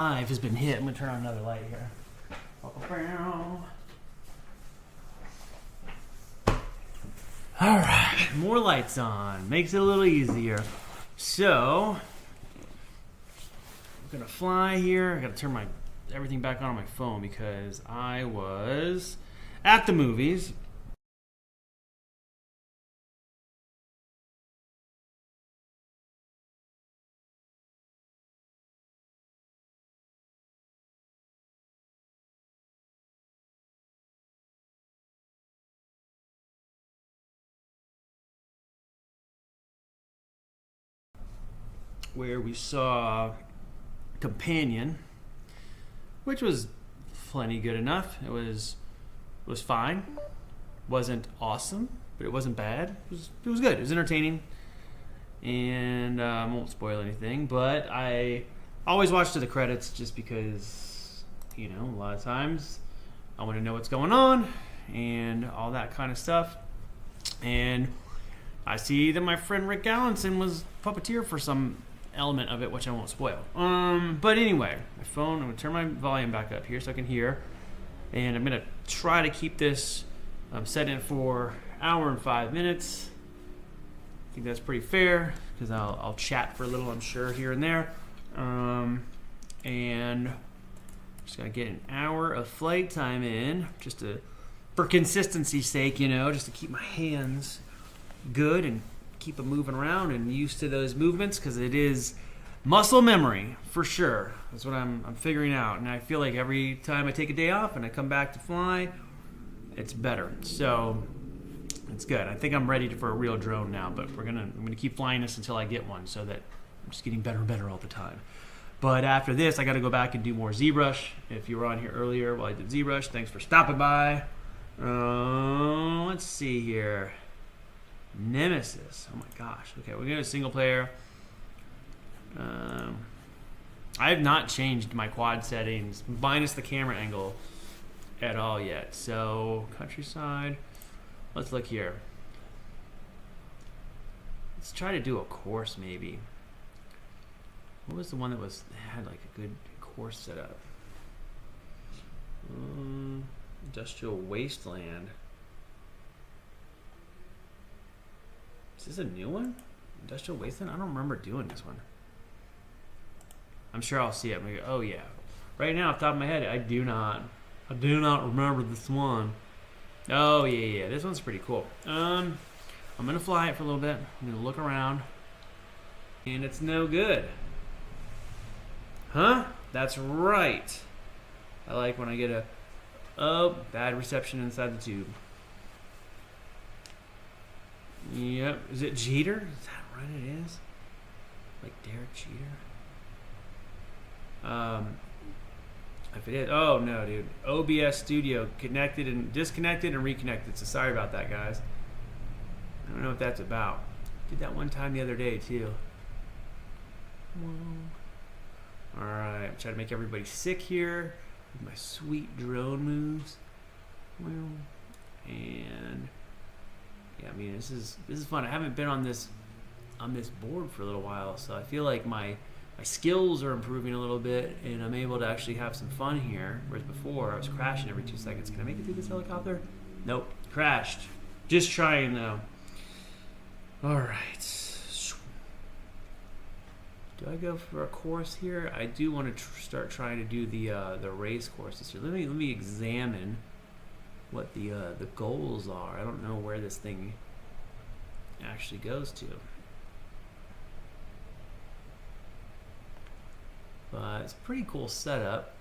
Live has been hit. I'm gonna turn on another light here. All right, more lights on. Makes it a little easier. So, I'm gonna fly here. I gotta turn everything back on my phone because I was at the movies. Where we saw Companion, which was plenty good enough. It was fine. Wasn't awesome, but it wasn't bad. It was good. It was entertaining, and I won't spoil anything. But I always watch to the credits just because, a lot of times I want to know what's going on and all that kind of stuff. And I see that my friend Rick Allenson was puppeteer for some element of it, which I won't spoil. But anyway, my phone, I'm going to turn my volume back up here so I can hear. And I'm going to try to keep this set in for an hour and 5 minutes. I think that's pretty fair because I'll chat for a little, I'm sure, here and there. And just got to get an hour of flight time in for consistency's sake, just to keep my hands good and keep them moving around and used to those movements, because it is muscle memory for sure. That's what I'm figuring out, and I feel like every time I take a day off and I come back to fly, it's better. So it's good. I think I'm ready for a real drone now, but I'm gonna keep flying this until I get one, so that I'm just getting better and better all the time. But after this, I got to go back and do more ZBrush. If you were on here earlier while I did ZBrush, thanks for stopping by. Let's see here. Nemesis. Oh my gosh. Okay, we're going to single player. I have not changed my quad settings, minus the camera angle, at all yet. So, countryside. Let's look here. Let's try to do a course, maybe. What was the one that had like a good course set up? Industrial Wasteland. Is this a new one? Industrial Wasteland? I don't remember doing this one. I'm sure I'll see it. Maybe, oh yeah. Right now, off the top of my head, I do not remember this one. Oh yeah. This one's pretty cool. I'm gonna fly it for a little bit. I'm gonna look around, and it's no good. Huh? That's right. I like when I get bad reception inside the tube. Yep. Is it Jeter? Is that right? It is? Like Derek Jeter? If it is, oh no, dude. OBS Studio connected and disconnected and reconnected. So sorry about that, guys. I don't know what that's about. Did that one time the other day too. Alright, try to make everybody sick here with my sweet drone moves. And yeah, I mean, this is fun. I haven't been on this board for a little while, so I feel like my skills are improving a little bit, and I'm able to actually have some fun here. Whereas before, I was crashing every 2 seconds. Can I make it through this helicopter? Nope, crashed. Just trying though. All right. Do I go for a course here? I do want to start trying to do the race courses here. Let me examine what the goals are. I don't know where this thing actually goes to, but it's a pretty cool setup.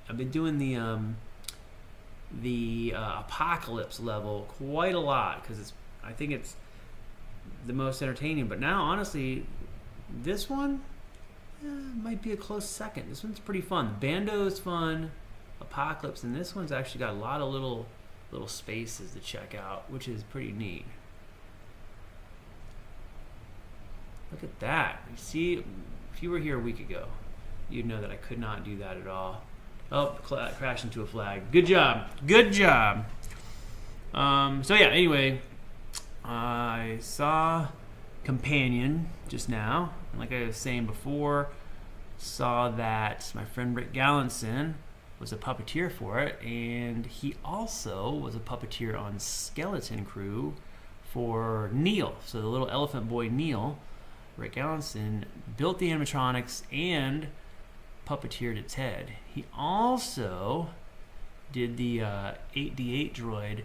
I've been doing the apocalypse level quite a lot because I think it's the most entertaining. But now, honestly, this one might be a close second. This one's pretty fun. Bando is fun. Apocalypse, and this one's actually got a lot of little spaces to check out, which is pretty neat. Look at that. You see, if you were here a week ago, you'd know that I could not do that at all. Oh, crashed into a flag. Good job. Good job. So yeah, anyway, I saw Companion just now, and like I was saying before, saw that my friend Rick Gallinson was a puppeteer for it, and he also was a puppeteer on Skeleton Crew for Neil. So the little elephant boy Neil, Rick Gallinson, built the animatronics and puppeteered its head. He also did the 8D8 droid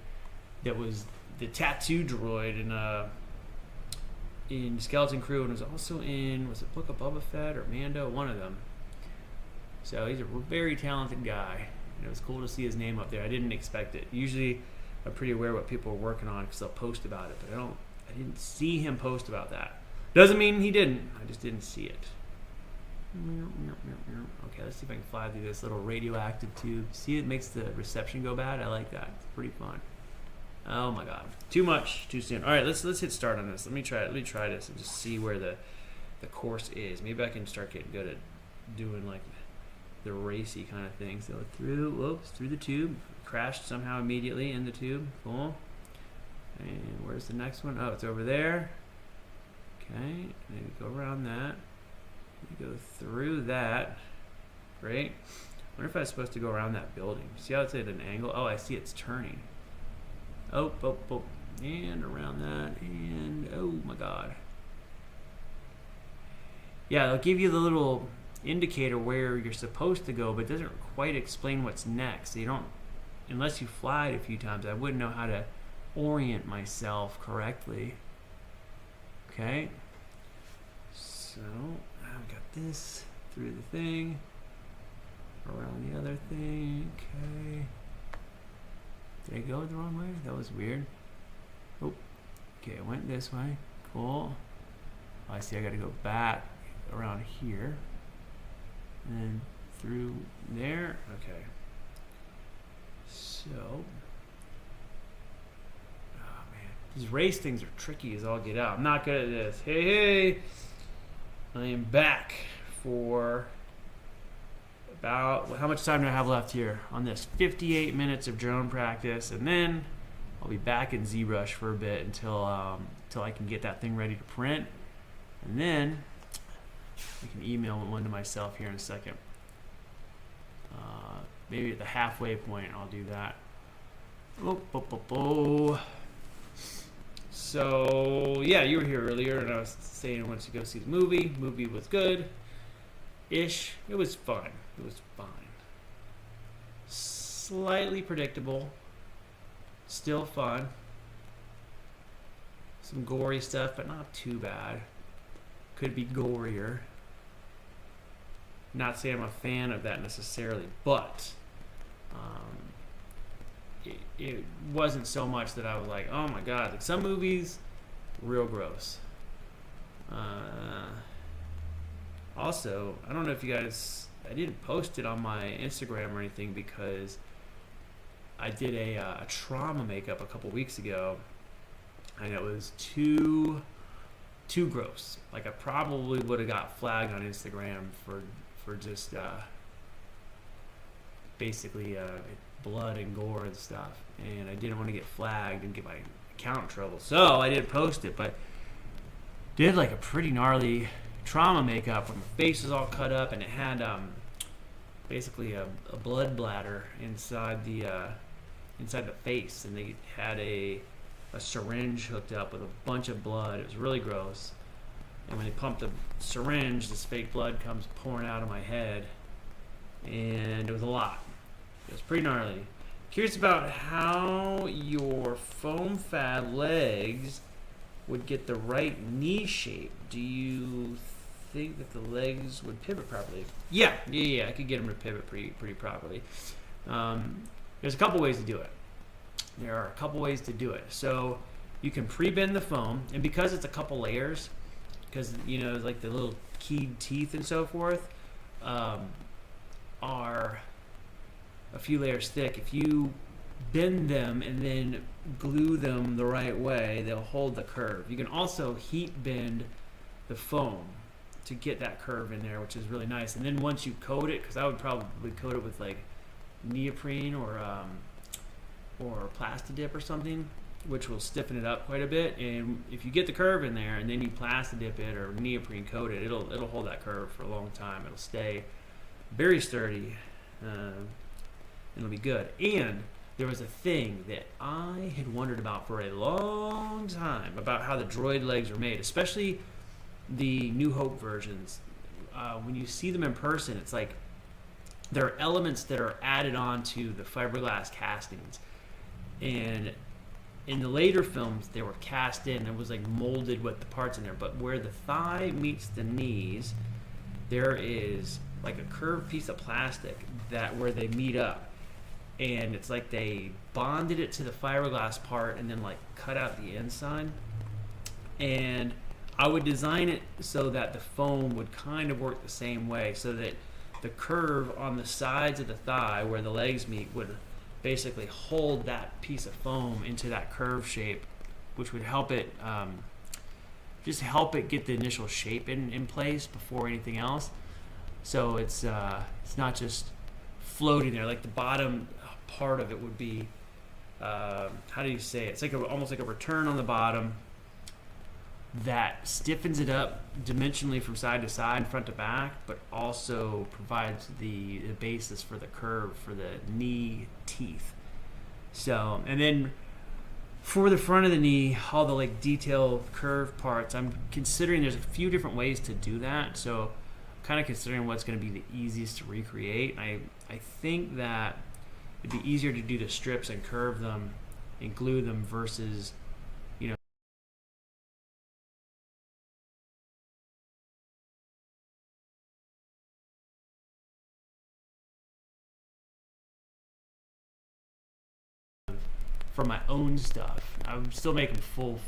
that was the tattoo droid in Skeleton Crew, and was also in, was it Book of Boba Fett or Mando? One of them. So he's a very talented guy. And it was cool to see his name up there. I didn't expect it. Usually I'm pretty aware of what people are working on because they'll post about it, but I didn't see him post about that. Doesn't mean he didn't. I just didn't see it. Okay, let's see if I can fly through this little radioactive tube. See, it makes the reception go bad. I like that. It's pretty fun. Oh my god, too much, too soon. All right, let's hit start on this. Let me try this and just see where the course is. Maybe I can start getting good at doing like the racy kind of thing. So through the tube, crashed somehow immediately in the tube. Cool. And where's the next one? Oh, it's over there. Okay, maybe go around that. Go through that. Great. I wonder if I was supposed to go around that building. See how it's at an angle? Oh, I see it's turning. Oh. And around that. And oh my god. Yeah, they'll give you the little indicator where you're supposed to go, but it doesn't quite explain what's next. So you don't, unless you fly it a few times, I wouldn't know how to orient myself correctly. Okay. So I've got this through the thing, around the other thing. Okay. Did I go the wrong way? That was weird. Oh, okay, I went this way. Cool. Oh, I see I gotta go back around here. And then through there. Okay. So, oh man, these race things are tricky as all get out. I'm not good at this. Hey, I am back for about, how much time do I have left here on this? 58 minutes of drone practice, and then I'll be back in ZBrush for a bit until I can get that thing ready to print, and then I can email one to myself here in a second. Maybe at the halfway point I'll do that. So yeah, you were here earlier, and I was saying I wanted to go see the movie. Movie was good-ish. It was fun. It was fine. Slightly predictable. Still fun. Some gory stuff, but not too bad. Could be gorier. Not saying I'm a fan of that necessarily, but it wasn't so much that I was like, oh my god. Like some movies, real gross. Also, I don't know if you guys, I didn't post it on my Instagram or anything because I did a trauma makeup a couple weeks ago, and it was too gross. Like I probably would have got flagged on Instagram for just basically blood and gore and stuff, and I didn't want to get flagged and get my account in trouble, so I didn't post it. But did like a pretty gnarly trauma makeup where my face was all cut up, and it had basically a blood bladder inside the face, and they had a syringe hooked up with a bunch of blood. It was really gross. And when they pumped the syringe, this fake blood comes pouring out of my head, and it was a lot. It was pretty gnarly. Curious about how your foam fad legs would get the right knee shape. Do you think that the legs would pivot properly? Yeah, I could get them to pivot pretty properly. There's a couple ways to do it. So you can pre-bend the foam, and because it's a couple layers, because you know, like the little keyed teeth and so forth are a few layers thick. If you bend them and then glue them the right way, they'll hold the curve. You can also heat bend the foam to get that curve in there, which is really nice. And then once you coat it, because I would probably coat it with like neoprene or Plastidip or something, which will stiffen it up quite a bit. And if you get the curve in there and then you plastic dip it or neoprene coat it, it'll hold that curve for a long time. It'll stay very sturdy. It'll be good. And there was a thing that I had wondered about for a long time about how the droid legs are made, especially the New Hope versions. When you see them in person, it's like there are elements that are added on to the fiberglass castings. And in the later films, they were cast in. It was like molded with the parts in there. But where the thigh meets the knees, there is like a curved piece of plastic that where they meet up. And it's like they bonded it to the fiberglass part and then like cut out the inside. And I would design it so that the foam would kind of work the same way, so that the curve on the sides of the thigh where the legs meet would basically hold that piece of foam into that curve shape, which would help it just help it get the initial shape in place before anything else. So it's not just floating there. Like the bottom part of it would be how do you say it? It's like almost like a return on the bottom that stiffens it up dimensionally from side to side, front to back, but also provides the basis for the curve for the knee teeth. So, and then for the front of the knee, all the like detailed curve parts, I'm considering there's a few different ways to do that. So I'm kind of considering what's going to be the easiest to recreate. I think that it'd be easier to do the strips and curve them and glue them versus, you know, for my own stuff. I'm still making full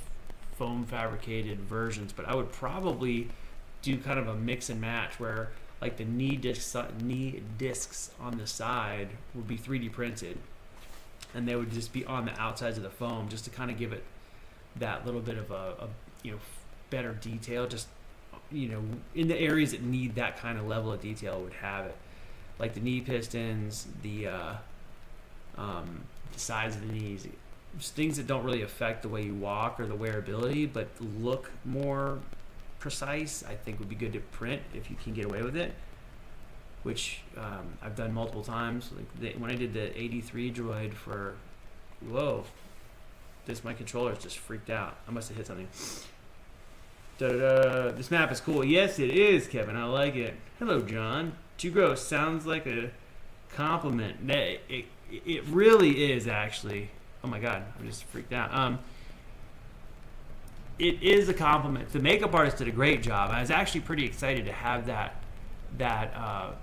foam fabricated versions, but I would probably do kind of a mix and match where like the knee discs on the side would be 3D printed, and they would just be on the outsides of the foam, just to kind of give it that little bit of a better detail. Just in the areas that need that kind of level of detail would have it, like the knee pistons, the sides of the knees, just things that don't really affect the way you walk or the wearability, but look more precise. I think would be good to print if you can get away with it, which I've done multiple times. Like when I did the 83 droid for, my controller's just freaked out. I must have hit something. Da-da-da. This map is cool. Yes, it is, Kevin. I like it. Hello, John. Too gross sounds like a compliment. It really is, actually. Oh my God, I'm just freaked out. It is a compliment. The makeup artist did a great job. I was actually pretty excited to have that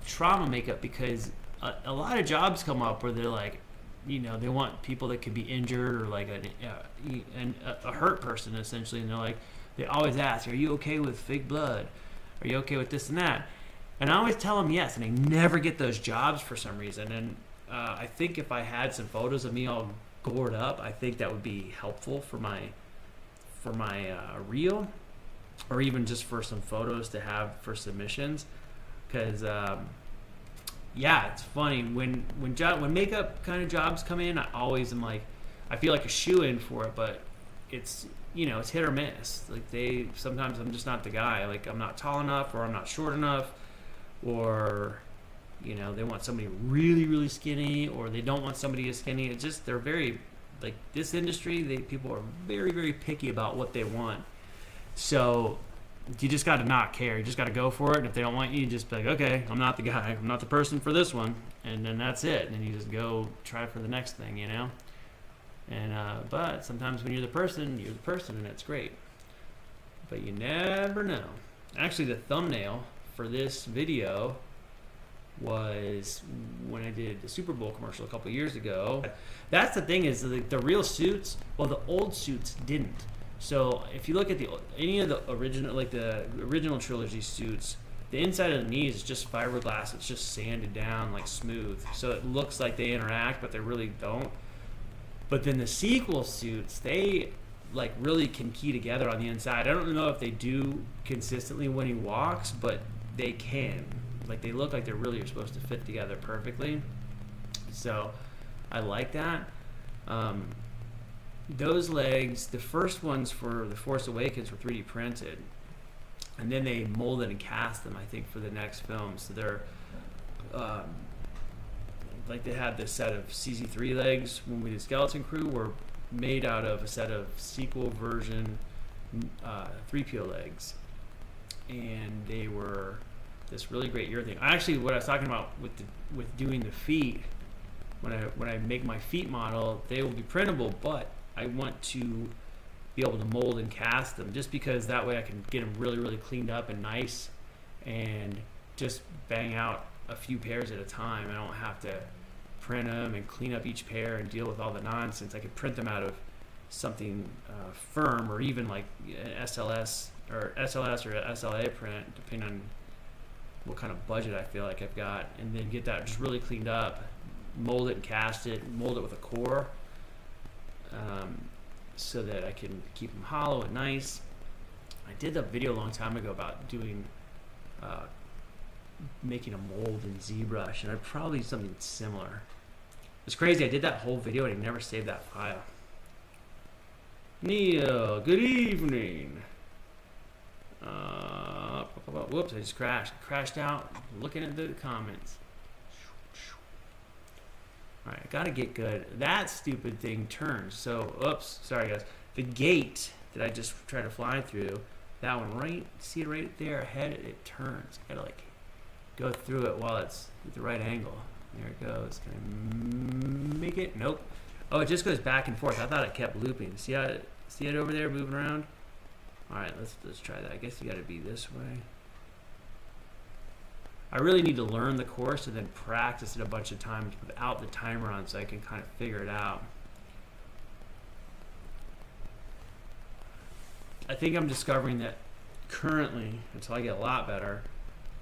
trauma makeup, because a lot of jobs come up where they're like, they want people that could be injured or like a hurt person essentially, and they're like, they always ask, "Are you okay with fake blood? Are you okay with this and that?" And I always tell them yes, and I never get those jobs for some reason. And I think if I had some photos of me all gored up, I think that would be helpful for my reel, or even just for some photos to have for submissions. Because it's funny when makeup kind of jobs come in, I always am like, I feel like a shoe-in for it, but it's it's hit or miss. Like sometimes I'm just not the guy. Like I'm not tall enough, or I'm not short enough, or they want somebody really, really skinny, or they don't want somebody as skinny. It's just, they're very, like, this industry, people are very, very picky about what they want. So you just got to not care. You just got to go for it. And if they don't want you, you just be like, okay, I'm not the guy. I'm not the person for this one. And then that's it. And then you just go try for the next thing, And but sometimes when you're the person, and that's great. But you never know. Actually, the thumbnail for this video was when I did the Super Bowl commercial a couple years ago. That's the thing, is the real suits, the old suits didn't. So if you look at any of the original trilogy suits, the inside of the knees is just fiberglass. It's just sanded down, like smooth. So it looks like they interact, but they really don't. But then the sequel suits, they like really can key together on the inside. I don't know if they do consistently when he walks, but they can. Like they look like they really are supposed to fit together perfectly. So I like that. those legs, the first ones for The Force Awakens were 3D printed, and then they molded and cast them, I think, for the next film. So they're like they had this set of CZ3 legs when we did Skeleton Crew were made out of a set of sequel version 3PO legs, and they were this really great urethane. Actually, what I was talking about with doing the feet, when I make my feet model, they will be printable, but I want to be able to mold and cast them, just because that way I can get them really, really cleaned up and nice, and just bang out a few pairs at a time. I don't have to print them and clean up each pair and deal with all the nonsense. I could print them out of something firm, or even like an SLS or SLA print, depending on what kind of budget I feel like I've got, and then get that just really cleaned up, mold it and cast it, mold it with a core, so that I can keep them hollow and nice. I did a video a long time ago about doing making a mold in ZBrush, and I'd probably do something similar. It's crazy, I did that whole video and I never saved that file. Neil, good evening. Whoops, I just crashed out looking at the comments. Alright, I gotta get good. That stupid thing turns. So, oops, sorry guys. The gate that I just tried to fly through, that one right, see it right there ahead, it turns. I gotta like go through it while it's at the right angle. There it goes. Can I make it? Nope. Oh, it just goes back and forth. I thought it kept looping. See it over there moving around? Alright, let's try that. I guess you gotta be this way. I really need to learn the course and then practice it a bunch of times without the timer on, so I can kind of figure it out. I think I'm discovering that currently, until I get a lot better,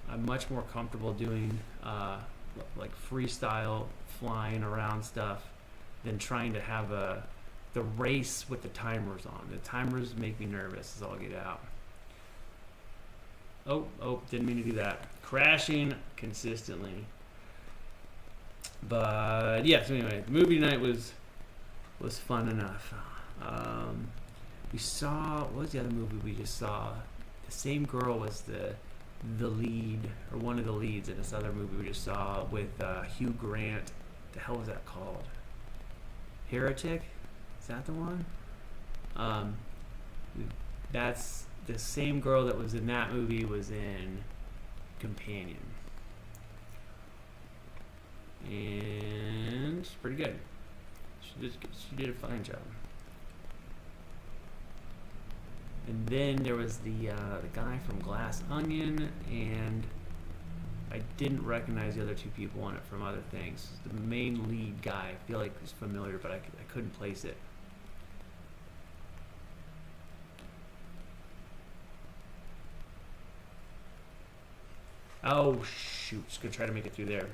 I'm much more comfortable doing like freestyle flying around stuff than trying to have the race with the timers on. The timers make me nervous as all get out. Oh, didn't mean to do that. Crashing consistently. But yeah, so anyway, the movie night was fun enough. We saw, what was the other movie we just saw? The same girl was the lead, or one of the leads in this other movie we just saw with Hugh Grant. The hell was that called? Heretic? Is that the one? That's the same girl that was in that movie was in Companion. And it's pretty good. She did a fine job. And then there was the guy from Glass Onion, and I didn't recognize the other two people on it from other things. The main lead guy, I feel like was familiar, but I couldn't place it. Oh shoot, just gonna try to make it through there.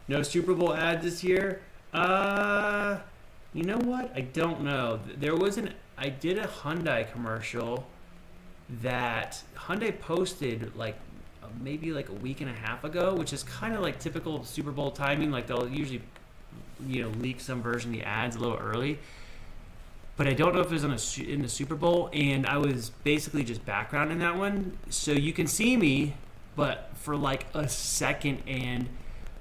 No Super Bowl ad this year? You know what? I don't know. There was I did a Hyundai commercial that Hyundai posted like maybe like a week and a half ago, which is kind of like typical Super Bowl timing. Like they'll usually, leak some version of the ads a little early. But I don't know if it was in the Super Bowl, and I was basically just background in that one. So you can see me, but for like a second, and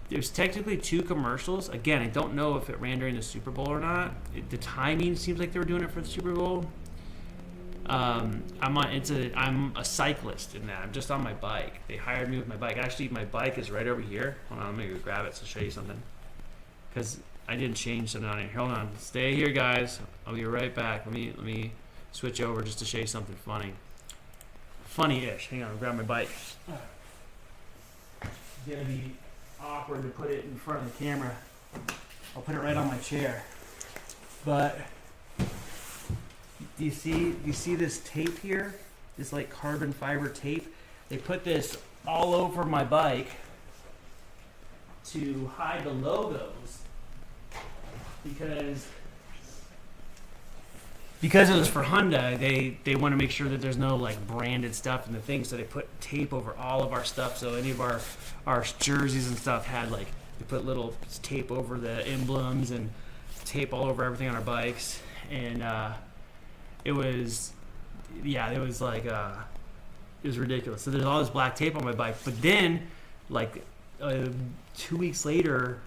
there's technically two commercials. Again, I don't know if it ran during the Super Bowl or not. The timing seems like they were doing it for the Super Bowl. I'm a cyclist in that. I'm just on my bike. They hired me with my bike. Actually, my bike is right over here. Hold on, I'm gonna go grab it to show you something. Because I didn't change something on here. Hold on, stay here, guys. I'll be right back. Let me switch over just to show you something funny. Funny-ish. Hang on, I'll grab my bike. It's gonna be awkward to put it in front of the camera. I'll put it right on my chair. But do you see this tape here? This like carbon fiber tape. They put this all over my bike to hide the logos because it was for Hyundai. They want to make sure that there's no like branded stuff in the thing, so they put tape over all of our stuff. So any of our jerseys and stuff had they put little tape over the emblems and tape all over everything on our bikes. and it was like it was ridiculous. So there's all this black tape on my bike, but then like 2 weeks later,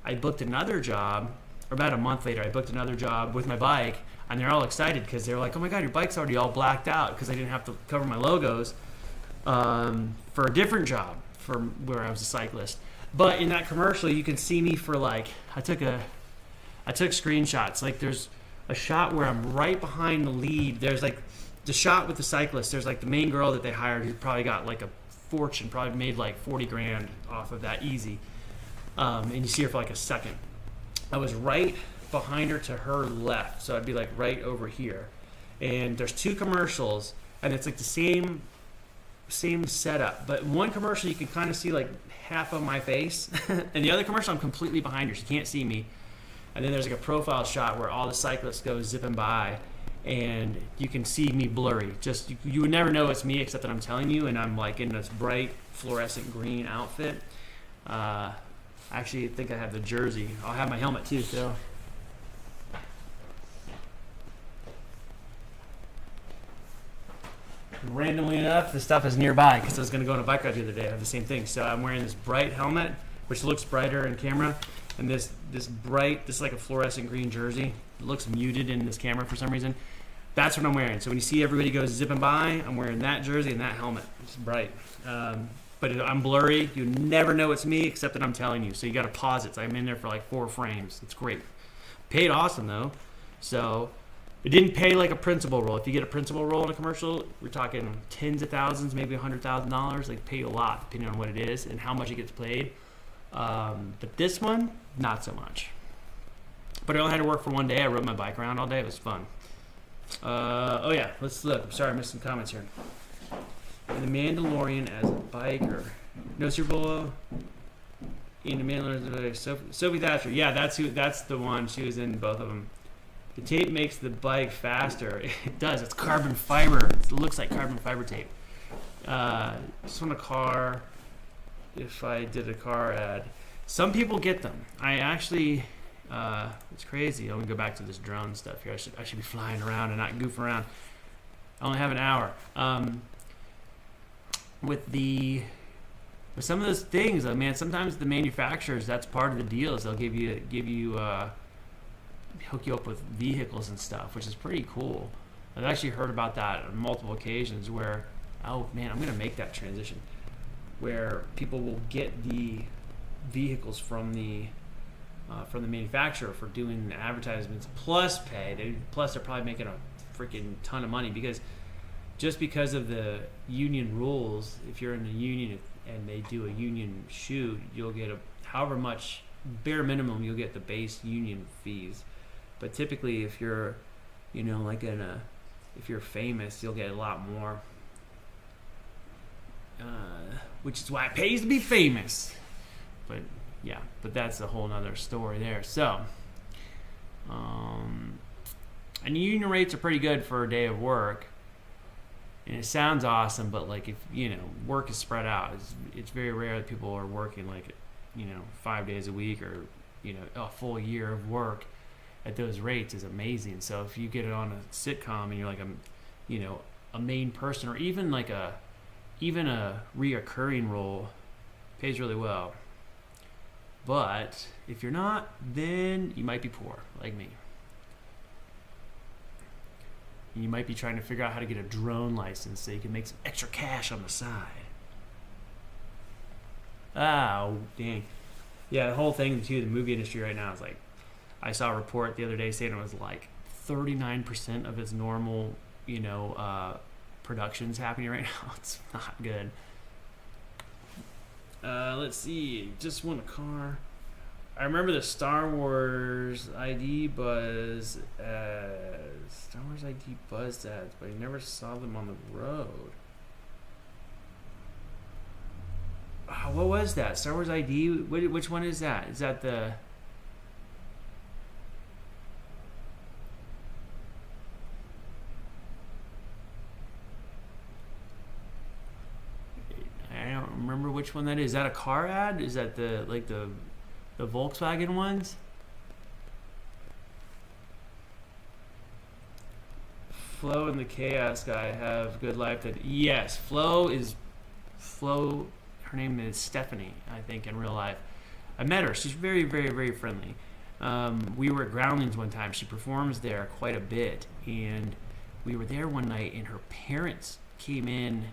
I booked another job, or about a month later, I booked another job with my bike, and they're all excited because they're like, "Oh my God, your bike's already all blacked out," because I didn't have to cover my logos for a different job from where I was a cyclist. But in that commercial, you can see me for like I took screenshots. Like there's a shot where I'm right behind the lead. There's like the shot with the cyclist. There's like the main girl that they hired who probably got like a fortune, probably made like 40 grand off of that easy. And you see her for like a second. I was right behind her to her left, so I'd be like right over here. And there's two commercials, and it's like the same setup. But one commercial you can kind of see like half of my face, and the other commercial I'm completely behind her. She can't see me. And then there's like a profile shot where all the cyclists go zipping by, and you can see me blurry. Just you would never know it's me except that I'm telling you, and I'm like in this bright fluorescent green outfit. Actually, I think I have the jersey. I'll have my helmet too, so. Randomly enough, the stuff is nearby because I was going to go on a bike ride the other day. I have the same thing. So I'm wearing this bright helmet, which looks brighter in camera, and this is like a fluorescent green jersey. It looks muted in this camera for some reason. That's what I'm wearing. So when you see everybody go zipping by, I'm wearing that jersey and that helmet. It's bright. But I'm blurry. You never know it's me except that I'm telling you. So you got to pause it. So I'm in there for like 4 frames. It's great. Paid awesome though. So it didn't pay like a principal role. If you get a principal role in a commercial, we're talking tens of thousands, maybe $100,000. They pay a lot depending on what it is and how much it gets paid. But this one, not so much. But I only had to work for one day. I rode my bike around all day. It was fun. Oh yeah, let's look. I'm sorry, I missed some comments here. In The Mandalorian as a biker. No Super Bowl. In The Mandalorian, Sophie Thatcher. Yeah, that's the one. She was in both of them. The tape makes the bike faster. It does. It's carbon fiber. It looks like carbon fiber tape. Just on a car. If I did a car ad, some people get them. I actually. It's crazy. I'm gonna go back to this drone stuff here. I should be flying around and not goof around. I only have an hour. With some of those things, man, sometimes the manufacturers, that's part of the deal, is they'll give you hook you up with vehicles and stuff, which is pretty cool. I've actually heard about that on multiple occasions where, oh man, I'm gonna make that transition, where people will get the vehicles from the manufacturer for doing advertisements plus pay. Plus they're probably making a freaking ton of money because of the union rules. If you're in a union and they do a union shoot, you'll get however much bare minimum you'll get the base union fees. But typically, if you're, if you're famous, you'll get a lot more. Which is why it pays to be famous. But yeah, but that's a whole nother story there. So, and union rates are pretty good for a day of work. And it sounds awesome, but like if work is spread out, it's very rare that people are working 5 days a week or a full year of work at those rates is amazing. So if you get it on a sitcom and you're like a main person or even a reoccurring role, pays really well. But if you're not, then you might be poor, like me. You might be trying to figure out how to get a drone license so you can make some extra cash on the side. Oh, dang. Yeah, the whole thing, too, the movie industry right now is like, I saw a report the other day saying it was like 39% of its normal, productions happening right now. It's not good. Let's see. Just won a car. I remember the Star Wars ID buzz ads, but I never saw them on the road. Oh, what was that? Star Wars ID? Which one is that? Is that the... I don't remember which one that is. Is that a car ad? Is that the Volkswagen ones? Flo and the Chaos Guy have good life. That yes, Flo. Her name is Stephanie, I think, in real life. I met her. She's very, very, very friendly. We were at Groundlings one time. She performs there quite a bit, and we were there one night, and her parents came in,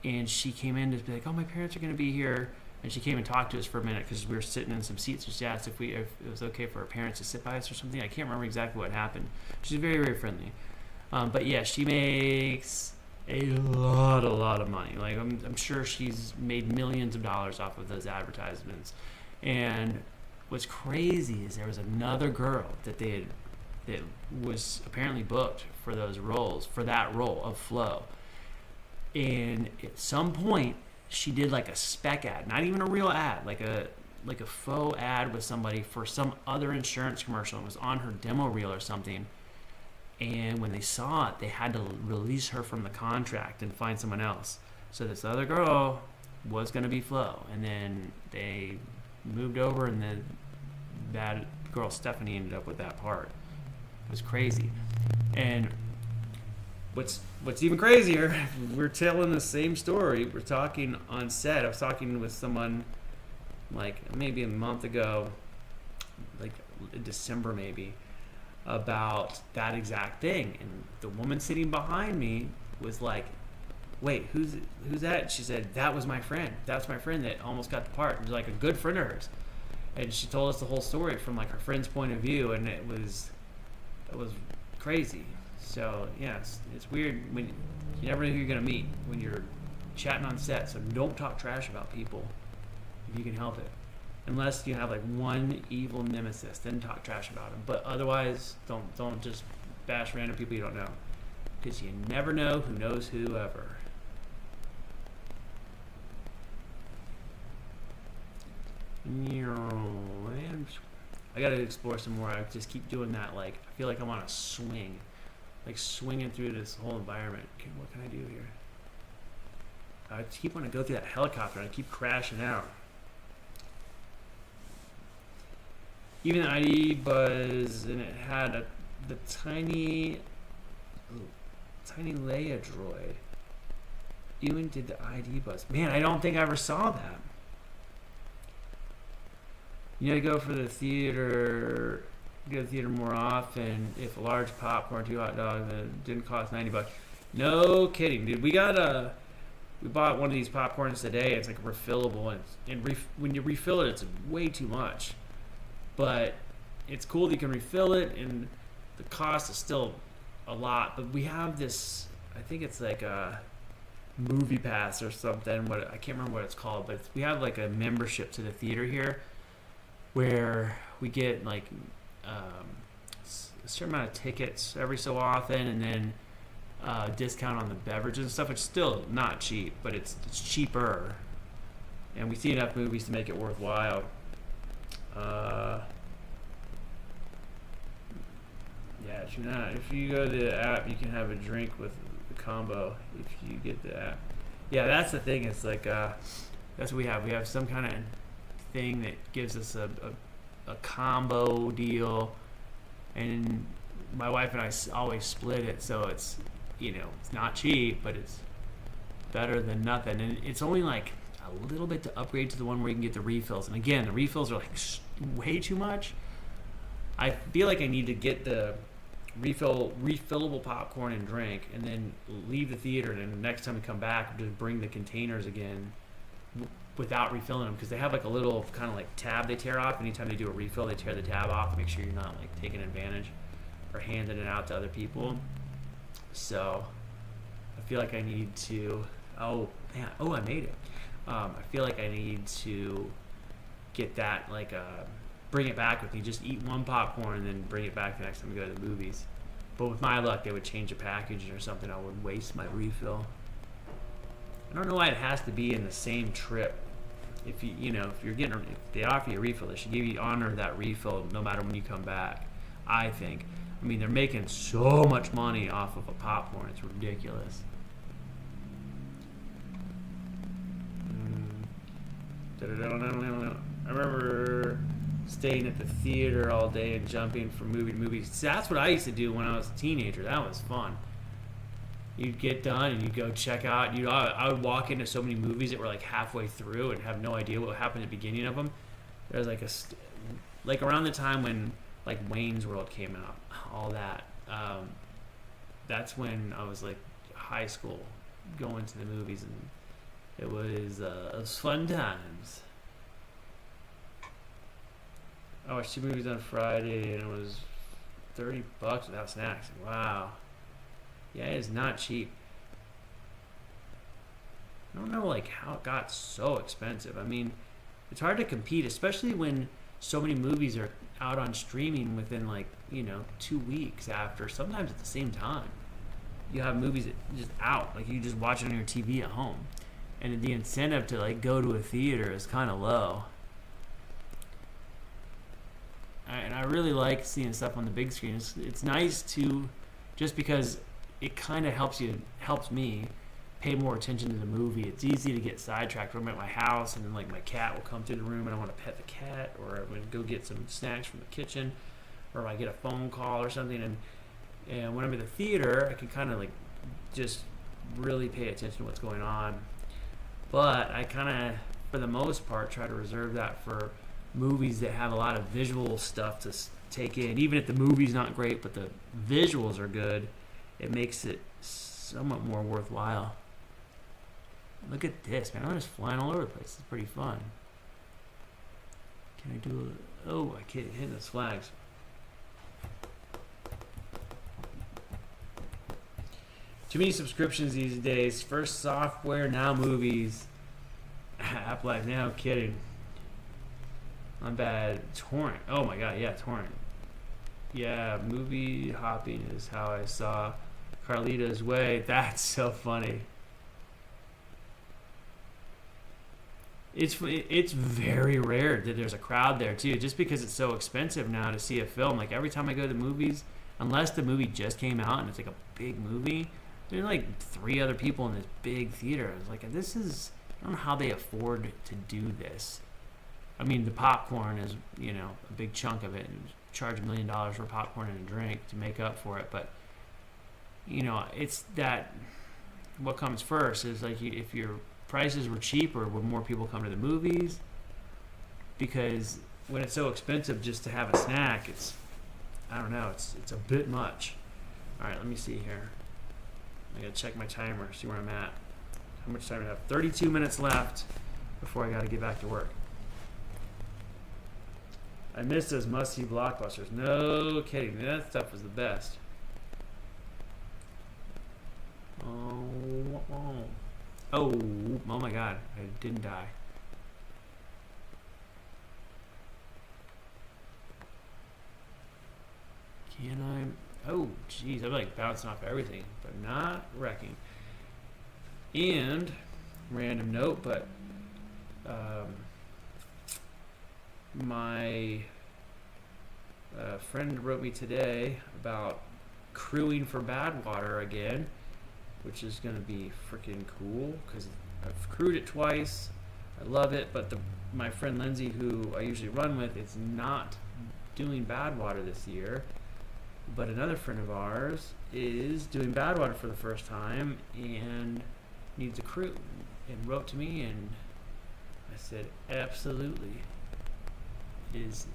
and she came in to be like, "Oh, my parents are going to be here." And she came and talked to us for a minute because we were sitting in some seats. She asked if it was okay for our parents to sit by us or something. I can't remember exactly what happened. She's very, very friendly. But yeah, she makes a lot of money. Like I'm sure she's made millions of dollars off of those advertisements. And what's crazy is there was another girl that was apparently booked for those roles, for that role of Flo. And at some point, she did like a spec ad, not even a real ad, like a faux ad with somebody for some other insurance commercial. It was on her demo reel or something. And when they saw it, they had to release her from the contract and find someone else. So this other girl was going to be Flo. And then they moved over, and then that girl, Stephanie, ended up with that part. It was crazy. And what's even crazier, we're telling the same story. We're talking on set. I was talking with someone like maybe a month ago, like December maybe, about that exact thing. And the woman sitting behind me was like, "Wait, who's that?" She said, "That was my friend. That's my friend that almost got the part." It was like a good friend of hers. And she told us the whole story from like her friend's point of view, and it was crazy. So yeah, it's weird when you never know who you're gonna meet when you're chatting on set. So don't talk trash about people if you can help it, unless you have like one evil nemesis. Then talk trash about them. But otherwise, don't just bash random people you don't know, because you never know who knows who ever. I gotta explore some more. I just keep doing that. Like I feel like I'm on a swing. Like swinging through this whole environment. Okay, what can I do here? I keep wanting to go through that helicopter and I keep crashing out. Even the ID buzz, and it had the tiny Leia droid. Ewan did the ID buzz. Man, I don't think I ever saw that. You gotta go for the theater. Go to the theater more often. If a large popcorn, 2 hot dogs, and it didn't cost $90. No kidding, dude. We bought one of these popcorns today. It's like refillable, and when you refill it, it's way too much. But it's cool that you can refill it, and the cost is still a lot. But we have this, I think it's like a movie pass or something. I can't remember what it's called, but we have like a membership to the theater here, where we get like a certain amount of tickets every so often, and then discount on the beverages and stuff. It's still not cheap, but it's cheaper, and we see enough movies to make it worthwhile. If you go to the app, you can have a drink with the combo if you get the app. Yeah, that's the thing. It's like that's what we have. We have some kind of thing that gives us a combo deal, and my wife and I always split it, so it's it's not cheap, but it's better than nothing. And it's only like a little bit to upgrade to the one where you can get the refills, and again, the refills are like way too much. I feel like I need to get the refillable popcorn and drink, and then leave the theater, and then the next time we come back, just bring the containers again without refilling them, because they have like a little kind of like tab they tear off. Anytime they do a refill, they tear the tab off, make sure you're not like taking advantage or handing it out to other people. So I feel like I need to I made it. I feel like I need to get that, like bring it back with me. Just eat one popcorn and then bring it back the next time we go to the movies. But with my luck, they would change the packaging or something. I would waste my refill. I don't know why it has to be in the same trip. If if they offer you a refill, they should give you honor that refill no matter when you come back. I think. I mean, they're making so much money off of a popcorn. It's ridiculous. I remember staying at the theater all day and jumping from movie to movie. That's what I used to do when I was a teenager. That was fun. you'd get done and you'd go check out. I would walk into so many movies that were like halfway through and have no idea what happened at the beginning of them. There's like like around the time when like Wayne's World came out, all that. That's when I was like high school, going to the movies, and it was fun times. I watched 2 movies on Friday and it was $30 without snacks. Wow. Yeah, it is not cheap. I don't know like how it got so expensive. I mean, it's hard to compete, especially when so many movies are out on streaming within like, 2 weeks after, sometimes at the same time. You have movies that just out, like you just watch it on your TV at home. And the incentive to like go to a theater is kind of low. And I really like seeing stuff on the big screen. It's nice to, just because it kind of helps me pay more attention to the movie. It's easy to get sidetracked when I'm at my house and then like my cat will come through the room and I want to pet the cat, or I'm going to go get some snacks from the kitchen, or I get a phone call or something. And when I'm at the theater, I can kind of like just really pay attention to what's going on. But I kind of, for the most part, try to reserve that for movies that have a lot of visual stuff to take in. Even if the movie's not great, but the visuals are good, it makes it somewhat more worthwhile. Look at this, man. I'm just flying all over the place. It's pretty fun. Can I do a... Oh, I can't hit those flags. Too many subscriptions these days. First software, now movies. App Life, now kidding. I'm bad. Torrent. Oh my god, yeah, Torrent. Yeah, movie hopping is how I saw Carlita's Way. That's so funny. It's very rare that there's a crowd there too, just because it's so expensive now to see a film. Like every time I go to the movies, unless the movie just came out and it's like a big movie, there's like 3 other people in this big theater. It's like, this is, I don't know how they afford to do this. I mean, the popcorn is, a big chunk of it. And charge $1 million for popcorn and a drink to make up for it. But, it's that, what comes first is like, if your prices were cheaper, would more people come to the movies? Because when it's so expensive just to have a snack, I don't know, it's a bit much. All right, let me see here. I gotta check my timer, see where I'm at. How much time do I have? 32 minutes left before I gotta get back to work. I missed those must-see blockbusters. No kidding. That stuff was the best. Oh my god. I didn't die. Can I? Oh, jeez. I'm like bouncing off everything, but not wrecking. And, random note, but my friend wrote me today about crewing for Badwater again, which is going to be freaking cool because I've crewed it twice. I love it, but my friend Lindsay, who I usually run with, is not doing Badwater this year. But another friend of ours is doing Badwater for the first time and needs a crew, and wrote to me, and I said absolutely. It is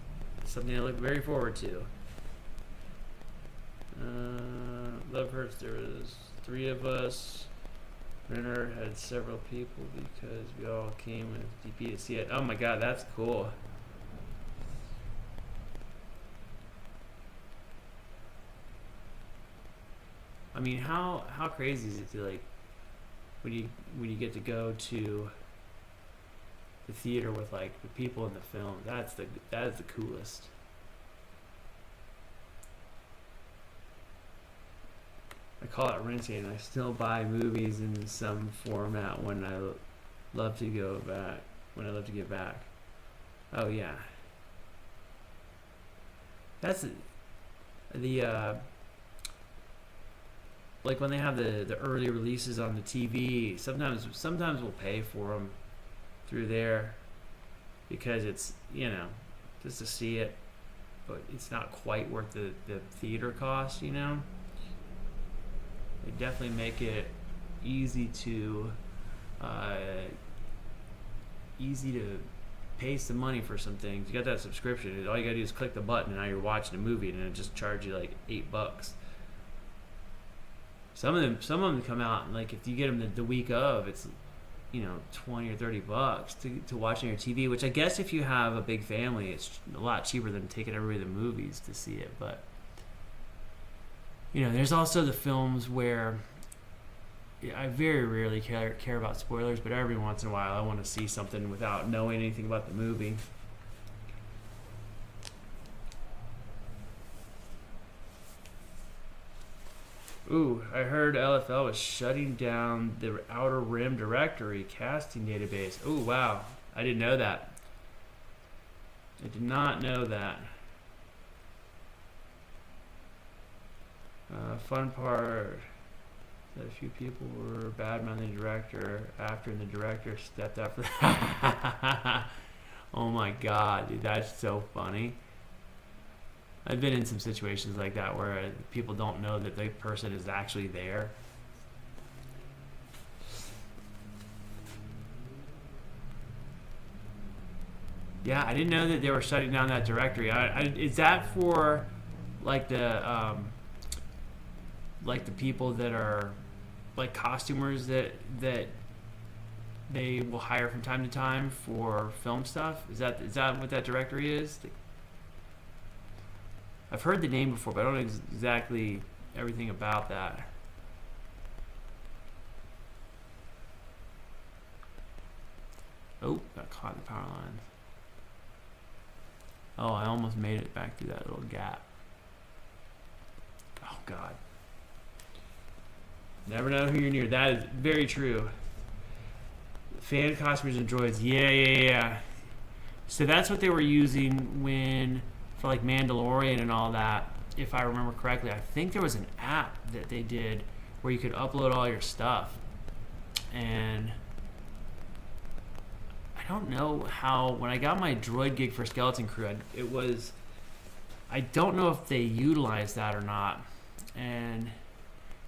something I look very forward to. Love Hurts, there was 3 of us. Renner had several people because we all came with DP to see it. Oh my god, that's cool. I mean, how crazy is it to like when you get to go to the theater with like the people in the film? That is the coolest. I call it renting. I still buy movies in some format when I love to go back. When I love to get back. Oh yeah. That's the like when they have the early releases on the TV. Sometimes we'll pay for them through there because it's just to see it, but it's not quite worth the theater cost, They definitely make it easy to pay some money for some things. You got that subscription. All you gotta do is click the button, and now you're watching a movie, and it just charges you like $8. Some of them come out, and like if you get them the week of, it's 20 or $30 to watch on your TV. Which I guess if you have a big family, it's a lot cheaper than taking everybody to the movies to see it. But there's also the films where I very rarely care about spoilers, but every once in a while I want to see something without knowing anything about the movie. Ooh, I heard LFL was shutting down the Outer Rim directory casting database. Ooh, wow. I didn't know that. I did not know that. Fun part that a few people were bad-mouthing the director after the director stepped up for that. Oh my god, dude, that's so funny. I've been in some situations like that where people don't know that the person is actually there. Yeah, I didn't know that they were shutting down that directory. Is that for like the people that are like costumers that they will hire from time to time for film stuff? Is that what that directory is? I've heard the name before, but I don't know exactly everything about that. Oh, got caught in the power line. Oh, I almost made it back through that little gap. Oh, God. Never know who you're near. That is very true. Fan costumers and droids. Yeah. So that's what they were using for like Mandalorian and all that. If I remember correctly, I think there was an app that they did where you could upload all your stuff. And I don't know how, when I got my droid gig for Skeleton Crew, I don't know if they utilized that or not.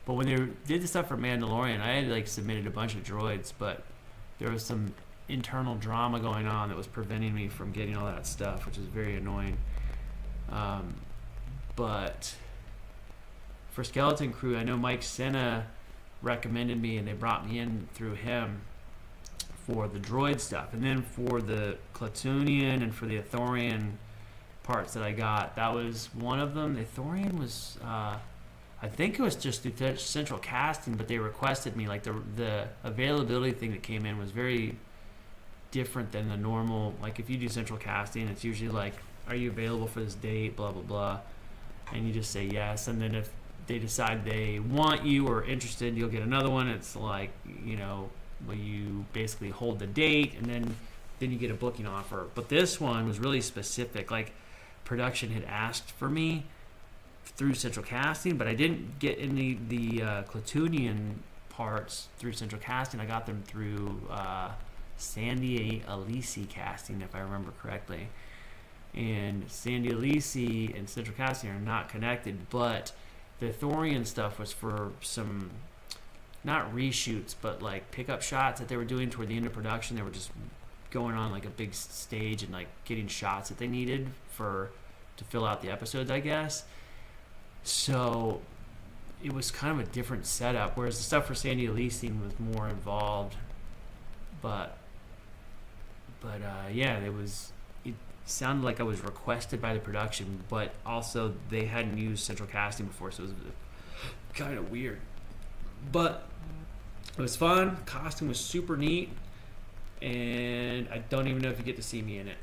But when they did the stuff for Mandalorian, I had like submitted a bunch of droids, but there was some internal drama going on that was preventing me from getting all that stuff, which is very annoying. But for Skeleton Crew, I know Mike Senna recommended me, and they brought me in through him for the droid stuff. And then for the Klatooinian and for the Ithorian parts that I got, that was one of them. The Ithorian was... I think it was just through central casting, but they requested me. Like the availability thing that came in was very different than the normal. Like if you do central casting, it's usually like, are you available for this date, blah, blah, blah. And you just say yes. And then if they decide they want you or interested, you'll get another one. It's like, well, you basically hold the date and then you get a booking offer. But this one was really specific. Like production had asked for me through central casting, but I didn't get any the Klatooinian parts through central casting. I got them through Sandy Alisi casting, if I remember correctly. And Sandy Alisi and central casting are not connected, but the Thorian stuff was for some, not reshoots, but like pickup shots that they were doing toward the end of production. They were just going on like a big stage and like getting shots that they needed to fill out the episodes, I guess. So it was kind of a different setup, whereas the stuff for Sandy Leasing was more involved. But yeah, it sounded like I was requested by the production, but also they hadn't used central casting before, so it was kind of weird. But it was fun. Costume was super neat, and I don't even know if you get to see me in it.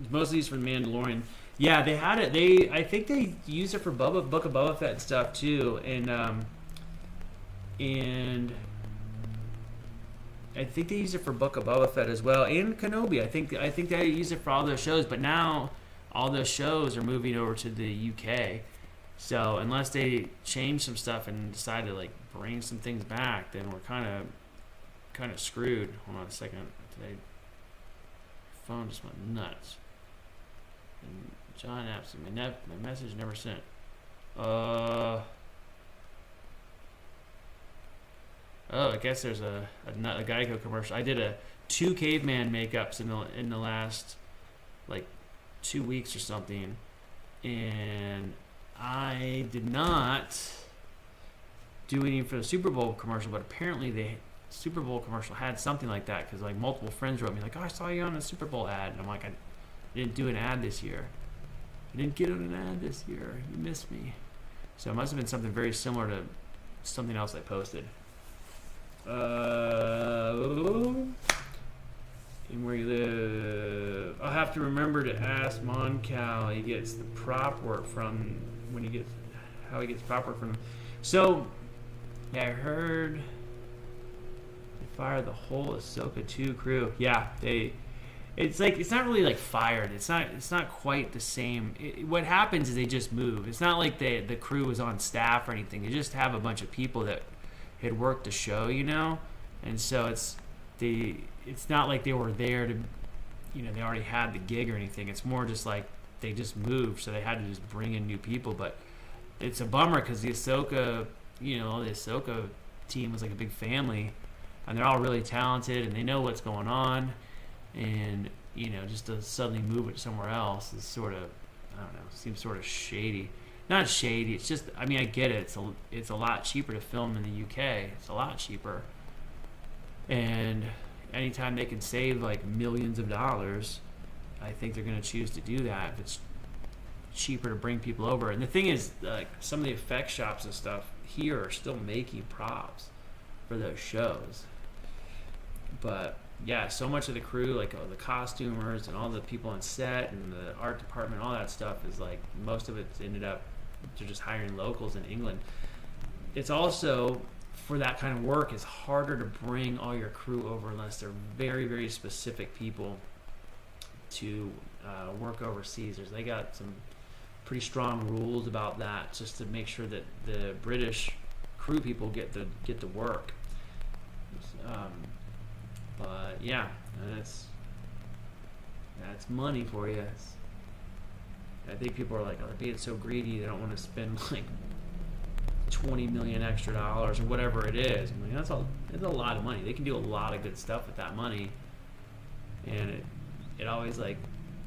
Most of these from Mandalorian. Yeah, they had it. I think they used it for Book of Boba Fett and stuff too, and I think they used it for Book of Boba Fett as well, and Kenobi. I think they used it for all those shows, but now all those shows are moving over to the UK. So unless they change some stuff and decide to like bring some things back, then we're kind of screwed. Hold on a second. Today, phone just went nuts. And John Apps, my message never sent. Oh, I guess there's a Geico commercial. I did 2 caveman makeups in the last like 2 weeks or something, and I did not do anything for the Super Bowl commercial, but apparently the Super Bowl commercial had something like that, because like multiple friends wrote me like, "Oh, I saw you on a Super Bowl ad," and I'm like, "I didn't do an ad this year. I didn't get on an ad this year. You missed me." So it must have been something very similar to something else I posted. And where you live? I'll have to remember to ask Moncal. He gets the prop work from how he gets prop work from. So, yeah, I heard they fired the whole Ahsoka 2 crew. Yeah, it's not really like fired. It's not quite the same. What happens is they just move. It's not like the crew was on staff or anything. They just have a bunch of people that had worked the show, and so it's not like they were there to, they already had the gig or anything. It's more just like they just moved, so they had to just bring in new people. But it's a bummer because the Ahsoka team was like a big family, and they're all really talented and they know what's going on, and just to suddenly move it somewhere else is sort of, I don't know, seems sort of shady. Not shady. It's just, I get it. It's a lot cheaper to film in the UK. It's a lot cheaper, and anytime they can save like millions of dollars, I think they're going to choose to do that if it's cheaper to bring people over. And the thing is, like, some of the effect shops and stuff here are still making props for those shows, but yeah, so much of the crew, like the costumers and all the people on set and the art department, all that stuff is like, most of it's ended up, they're just hiring locals in England. It's also, for that kind of work, it's harder to bring all your crew over unless they're very, very specific people to work overseas. They got some pretty strong rules about that, just to make sure that the British crew people get the work. But yeah, that's money for you. I think people are like, oh, they're being so greedy, they don't want to spend like $20 million extra or whatever it is. That's a lot of money. They can do a lot of good stuff with that money, and it always, like,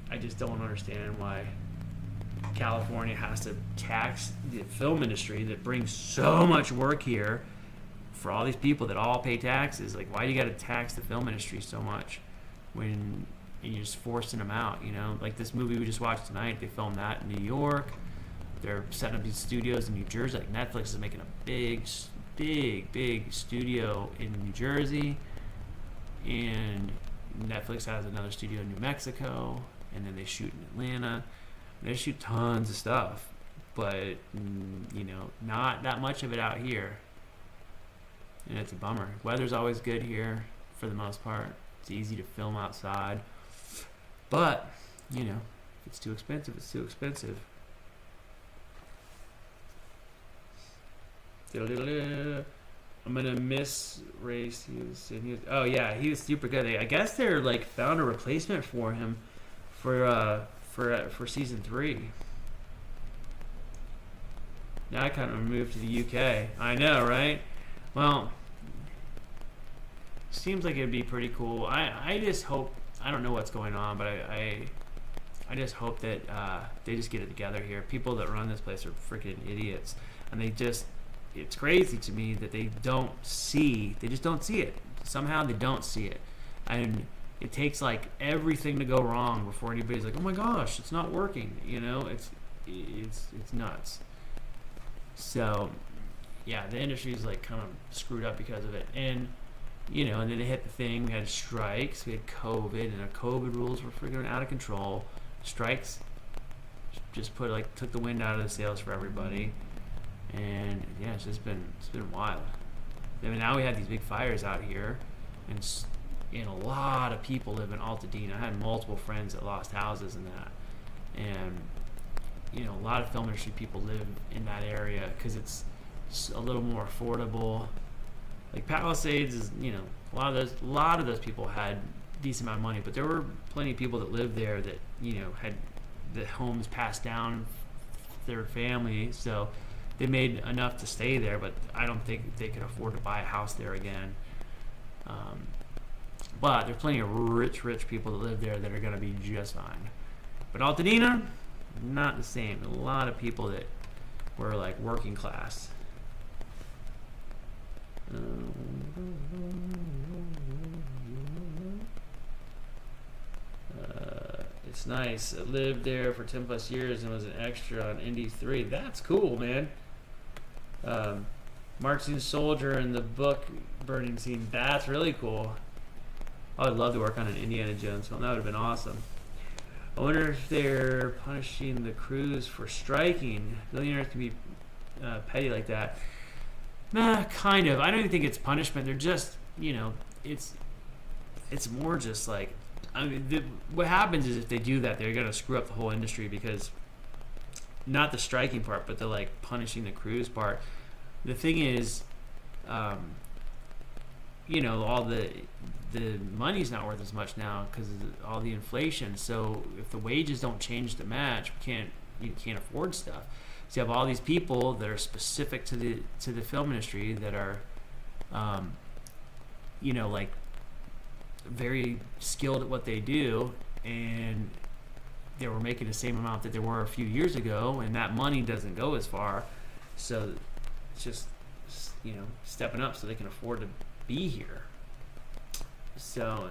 I just don't understand why California has to tax the film industry that brings so much work here for all these people that all pay taxes. Like, why do you got to tax the film industry so much when you're just forcing them out? Like this movie we just watched tonight, they filmed that in New York. They're setting up these studios in New Jersey. Like, Netflix is making a big studio in New Jersey, and Netflix has another studio in New Mexico, and then they shoot in Atlanta. They shoot tons of stuff, but not that much of it out here. And it's a bummer. Weather's always good here for the most part. It's easy to film outside. But, if it's too expensive, it's too expensive. I'm going to miss Race. He was super good. I guess they're like found a replacement for him for season 3. Now I kind of moved to the UK. I know, right? Well, seems like it'd be pretty cool. I just hope, I don't know what's going on, but I just hope that they just get it together here. People that run this place are freaking idiots, and it's crazy to me that they just don't see it. Somehow they don't see it, and it takes like everything to go wrong before anybody's like, oh my gosh, it's not working. It's nuts. So yeah, the industry's like kind of screwed up because of it. And and then they hit the thing, we had strikes, we had COVID, and our COVID rules were freaking out of control. Strikes just took the wind out of the sails for everybody. And yeah, it's been wild. Now we have these big fires out here, and a lot of people live in Altadena. I had multiple friends that lost houses in that. And a lot of film industry people live in that area because it's a little more affordable. Like Palisades is, a lot of those people had decent amount of money, but there were plenty of people that lived there that had the homes passed down their family, so they made enough to stay there, but I don't think they could afford to buy a house there again. But there's plenty of rich people that live there that are going to be just fine. But Altadena, not the same. A lot of people that were like working class. It's nice. I lived there for 10 plus years and was an extra on Indy 3. That's cool, man. Marching soldier in the book burning scene. That's really cool. I would love to work on an Indiana Jones film. That would have been awesome. I wonder if they're punishing the crews for striking. Billionaires can be petty like that. Nah, kind of. I don't even think it's punishment. They're just, it's more just like, I mean, what happens is if they do that, they're going to screw up the whole industry, because not the striking part, but the like punishing the crews part. The thing is, all the money's not worth as much now because of all the inflation. So if the wages don't change to match, you can't afford stuff. So you have all these people that are specific to the film industry that are, like very skilled at what they do, and they were making the same amount that they were a few years ago, and that money doesn't go as far. So it's just, stepping up so they can afford to be here. So,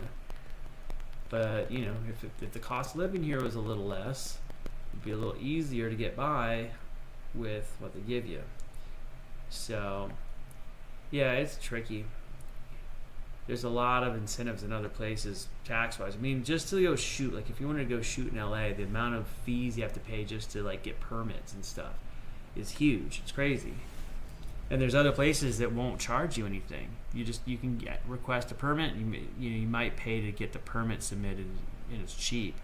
but if the cost of living here was a little less, it'd be a little easier to get by with what they give you. So, yeah, it's tricky. There's a lot of incentives in other places tax-wise. I mean, just to go shoot, like if you wanted to go shoot in LA, the amount of fees you have to pay just to like get permits and stuff is huge. It's crazy. And there's other places that won't charge you anything. You can request a permit. You might pay to get the permit submitted, and it's cheap.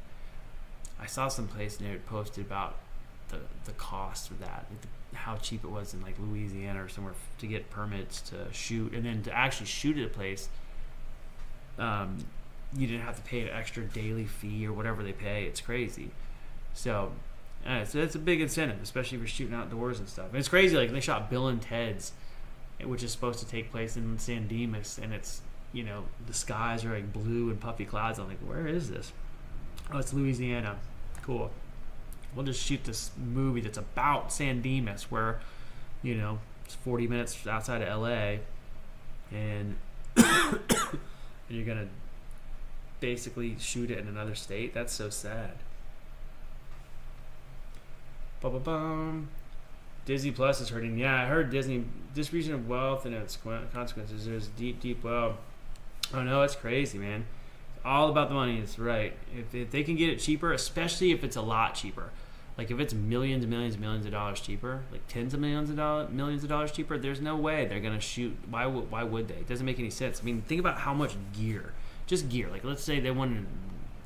I saw some place and they had posted about the cost of that, how cheap it was in like Louisiana or somewhere to get permits to shoot, and then to actually shoot at a place. You didn't have to pay an extra daily fee or whatever they pay. It's crazy. So that's a big incentive, especially if you're shooting outdoors and stuff. And it's crazy, like they shot Bill and Ted's, which is supposed to take place in San Dimas, and it's, the skies are like blue and puffy clouds. I'm like, where is this? Oh, it's Louisiana. Cool. We'll just shoot this movie that's about San Dimas, where, it's 40 minutes outside of LA, and you're going to basically shoot it in another state. That's so sad. Disney Plus is hurting. Yeah, I heard Disney distribution of wealth and its consequences. There's deep well. Oh no, it's crazy, man. It's all about the money. It's right. If they can get it cheaper, especially if it's a lot cheaper, like if it's millions and millions and millions of dollars cheaper, like tens of millions of dollars cheaper, there's no way they're gonna shoot. Why would they? It doesn't make any sense. I mean, think about how much gear, just gear. Like let's say they wanted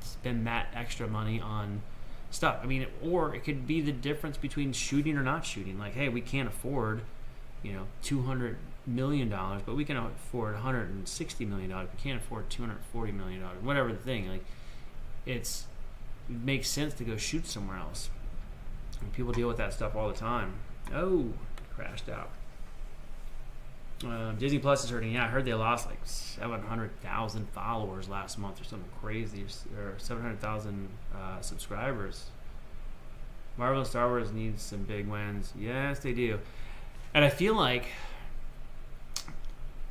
to spend that extra money on stuff. I mean, or it could be the difference between shooting or not shooting. Like, hey, we can't afford, $200 million, but we can afford $160 million. We can't afford $240 million. Whatever the thing. Like, it makes sense to go shoot somewhere else. And people deal with that stuff all the time. Oh, crashed out. Disney Plus is hurting. Yeah, I heard they lost like 700,000 followers last month or something crazy, or 700,000 subscribers. Marvel and Star Wars needs some big wins. Yes, they do. And I feel like,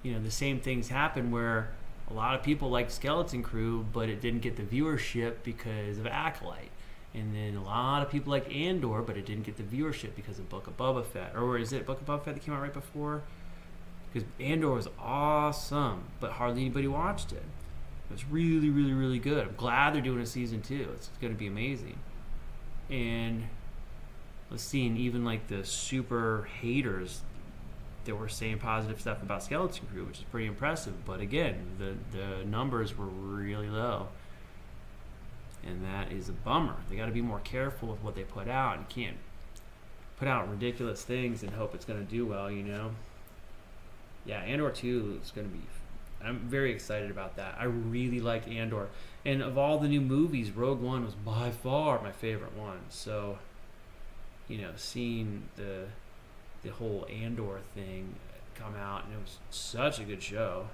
the same things happen where a lot of people like Skeleton Crew, but it didn't get the viewership because of Acolyte. And then a lot of people like Andor, but it didn't get the viewership because of Book of Boba Fett. Or is it Book of Boba Fett that came out right before? Because Andor was awesome, but hardly anybody watched it. It was really, really, really good. I'm glad they're doing a season 2. It's going to be amazing. And let's see, and even like the super haters that were saying positive stuff about Skeleton Crew, which is pretty impressive. But again, the numbers were really low. And that is a bummer. They got to be more careful with what they put out. You can't put out ridiculous things and hope it's going to do well, Yeah, Andor 2 is going to be I'm very excited about that. I really liked Andor, and of all the new movies, Rogue One was by far my favorite one. So, seeing the whole Andor thing come out, and it was such a good show.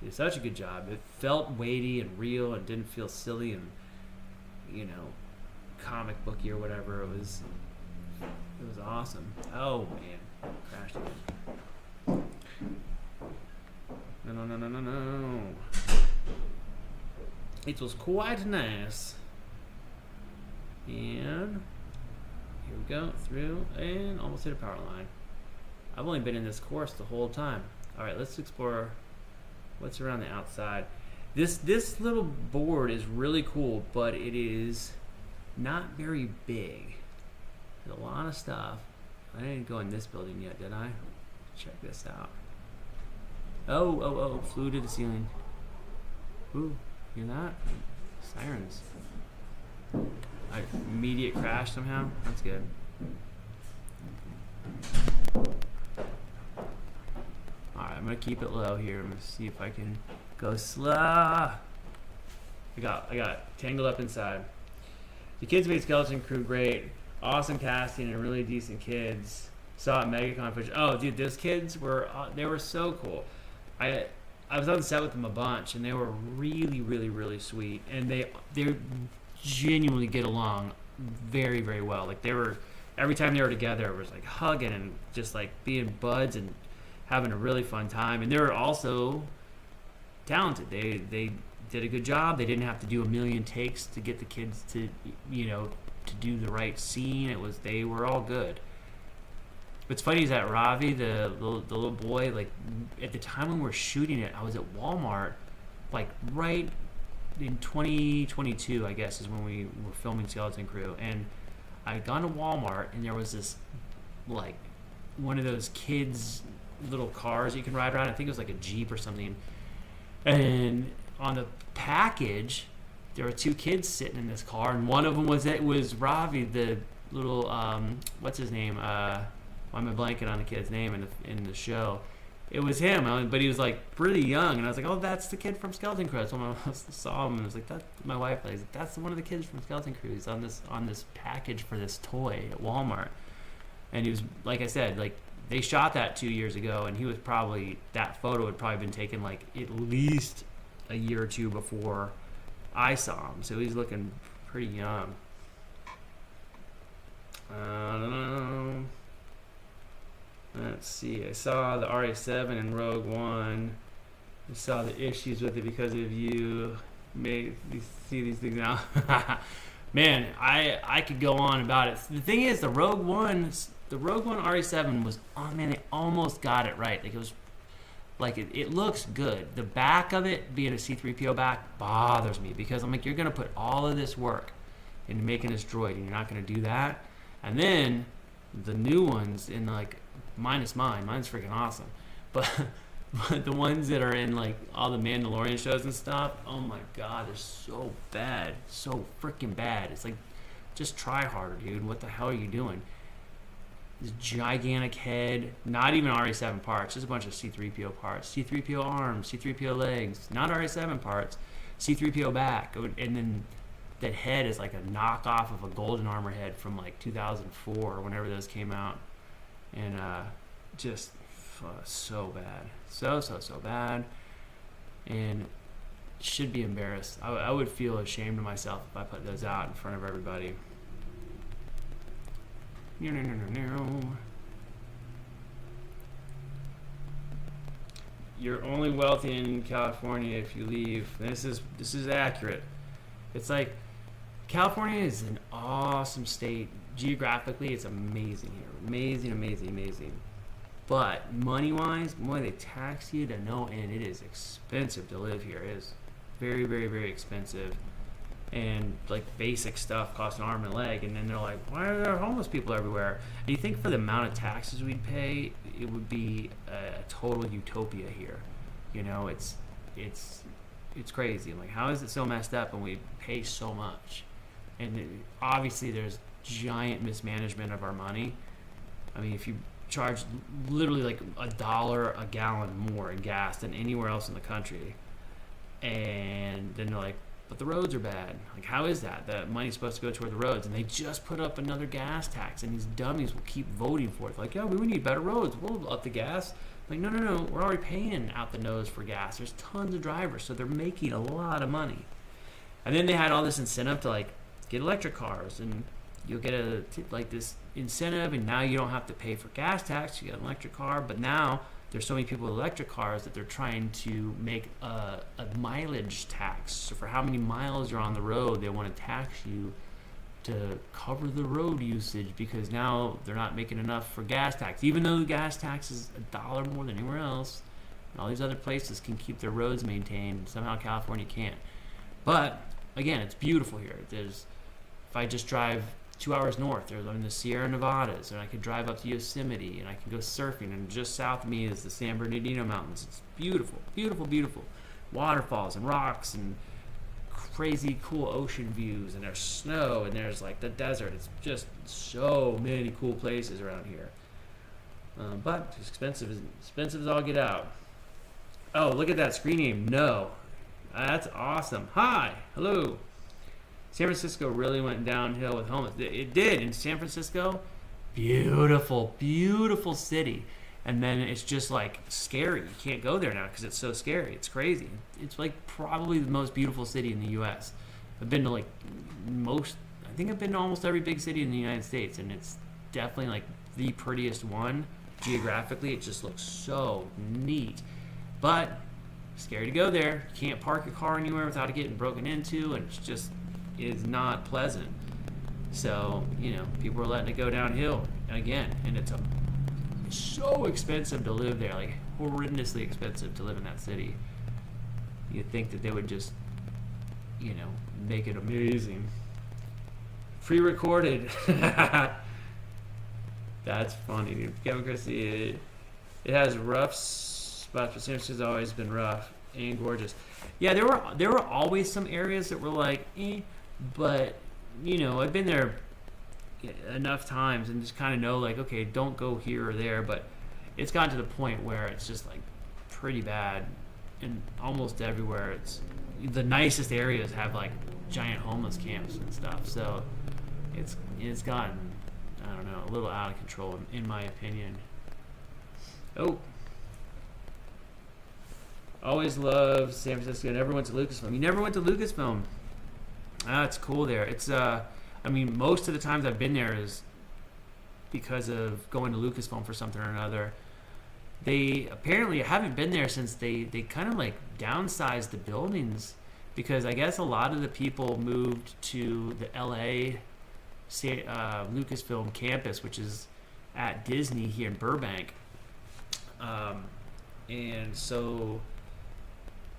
They did such a good job. It felt weighty and real, and didn't feel silly and comic booky or whatever. It was awesome. Oh man, crashed again. No. It was quite nice. And here we go, through, and almost hit a power line. I've only been in this course the whole time. Alright, let's explore what's around the outside. This little board is really cool, but it is not very big. There's a lot of stuff. I didn't go in this building yet, did I? Check this out. Oh, flew to the ceiling. Ooh, hear that? Sirens. Immediate crash somehow. That's good. Alright, I'm gonna keep it low here. I'm gonna see if I can go slow. I got tangled up inside. The kids made Skeleton Crew great. Awesome casting and really decent kids. Saw it MegaCon footage. Oh, dude, those kids were so cool. I was on the set with them a bunch, and they were really, really, really sweet. And they genuinely get along very, very well. Like, every time they were together, it was like hugging and just like being buds and having a really fun time. And they were also talented. They did a good job. They didn't have to do a million takes to get the kids to to do the right scene. They were all good. What's funny is that Ravi, the little boy, like at the time when we were shooting it, I was at Walmart, like right in 2022, I guess, is when we were filming Skeleton Crew, and I had gone to Walmart, and there was this like one of those kids little cars you can ride around. I think it was like a Jeep or something, and on the package there were two kids sitting in this car, and one of them was Ravi, the little what's his name? Why am I blanking on the kid's name in the show? It was him, but he was like pretty young, and I was like, oh, that's the kid from Skeleton Crew. So I saw him, and I was like, that's my wife. I was like, that's one of the kids from Skeleton Crew. He's on this package for this toy at Walmart, and he was, like I said, like they shot that 2 years ago, and that photo had probably been taken like at least a year or two before I saw him. So he's looking pretty young. I don't know. Let's see. I saw the RA7 in Rogue One. I saw the issues with it because of you. See these things now. Man, I could go on about it. The thing is, the Rogue One RA7 was, oh man, they almost got it right. Like it was, like it looks good. The back of it, being a C-3PO back, bothers me because I'm like, you're gonna put all of this work into making this droid, and you're not gonna do that. And then the new ones in like, mine's freaking awesome, but the ones that are in like all the Mandalorian shows and stuff, oh my god, they're so bad, so freaking bad. It's like, just try harder, dude. What the hell are you doing? This gigantic head, not even RA7 parts, just a bunch of C-3PO parts, C-3PO arms, C-3PO legs, not RA7 parts, C-3PO back, and then that head is like a knockoff of a Golden Armor head from like 2004 or whenever those came out. And just so bad, so bad, and should be embarrassed. I would feel ashamed of myself if I put those out in front of everybody. You're only wealthy in California if you leave. This is accurate. It's like California is an awesome state. Geographically, it's amazing here. Amazing. But money-wise, boy, they tax you to no end. It is expensive to live here. It is very, very, very expensive. And like basic stuff costs an arm and a leg. And then they're like, why are there homeless people everywhere? And you think for the amount of taxes we'd pay, it would be a total utopia here. It's crazy. I'm like, how is it so messed up and we pay so much? And obviously there's giant mismanagement of our money. I mean, if you charge literally like $1 a gallon more in gas than anywhere else in the country. And then they're like, but the roads are bad. Like, how is that? That money's supposed to go toward the roads. And they just put up another gas tax, and these dummies will keep voting for it. Like, yeah, we need better roads. We'll up the gas. Like, no. We're already paying out the nose for gas. There's tons of drivers, so they're making a lot of money. And then they had all this incentive to, like, get electric cars. And you'll get this incentive, and now you don't have to pay for gas tax. You get an electric car. But now there's so many people with electric cars that they're trying to make a mileage tax. So for how many miles you're on the road, they want to tax you to cover the road usage, because now they're not making enough for gas tax. Even though the gas tax is $1 more than anywhere else, and all these other places can keep their roads maintained, somehow California can't. But again, it's beautiful here. If I just drive 2 hours north, or in the Sierra Nevadas, and I could drive up to Yosemite, and I can go surfing, and just south of me is the San Bernardino Mountains. It's beautiful, beautiful, beautiful. Waterfalls and rocks and crazy cool ocean views, and there's snow, and there's like the desert. It's just so many cool places around here. But it's expensive as all get out. Oh, look at that screen name. No. That's awesome. Hi. Hello. San Francisco really went downhill with homeless. It did in San Francisco. Beautiful, beautiful city. And then it's just like scary. You can't go there now because it's so scary. It's crazy. It's like probably the most beautiful city in the U.S. I've been to I think I've been to almost every big city in the United States, and it's definitely like the prettiest one. Geographically, it just looks so neat. But scary to go there. You can't park your car anywhere without it getting broken into, and it's just is not pleasant. So, people are letting it go downhill again, and it's so expensive to live there, like horrendously expensive to live in that city. You'd think that they would just, make it amazing. Pre-recorded. That's funny, dude. Kevin Christie, it has rough spots, but San Francisco's always been rough and gorgeous. Yeah, there were always some areas that were like, but I've been there enough times and just kind of know, like, okay, don't go here or there. But it's gotten to the point where it's just like pretty bad, and almost everywhere it's the nicest areas have like giant homeless camps and stuff. So it's gotten, I don't know, a little out of control in my opinion. Oh. Always loved San Francisco. Never went to Lucasfilm. You never went to Lucasfilm? It's cool there. It's most of the times I've been there is because of going to Lucasfilm for something or another. They apparently haven't been there since they kind of like downsized the buildings, because I guess a lot of the people moved to the LA Lucasfilm campus, which is at Disney here in Burbank. And so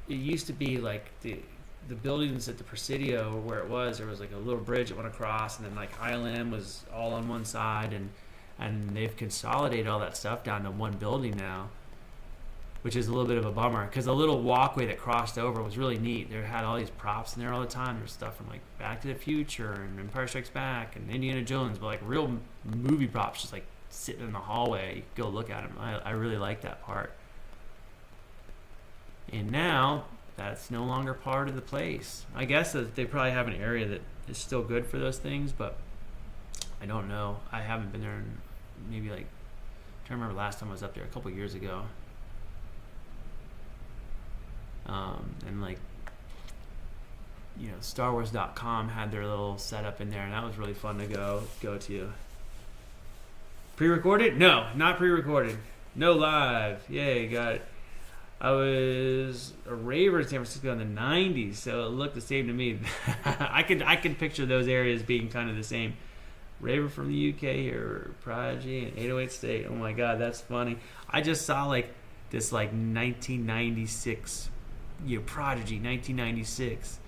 it used to be like the buildings at the Presidio, where there was like a little bridge that went across, and then like ILM was all on one side, and they've consolidated all that stuff down to one building now, which is a little bit of a bummer, because the little walkway that crossed over was really neat. They had all these props in there all the time. There's stuff from like Back to the Future and Empire Strikes Back and Indiana Jones, but like real movie props just like sitting in the hallway. You could go look at them. I really like that part. And now that's no longer part of the place. I guess that they probably have an area that is still good for those things, but I don't know. I haven't been there in maybe like, I can't remember last time I was up there, a couple years ago. And like, StarWars.com had their little setup in there, and that was really fun to go to. Pre-recorded? No, not pre-recorded. No live. Yay, got it. I was a raver in San Francisco in the 90s, so it looked the same to me. I could picture those areas being kind of the same. Raver from the UK or Prodigy and 808 State. Oh my God, that's funny. I just saw like this like 1996, Prodigy 1996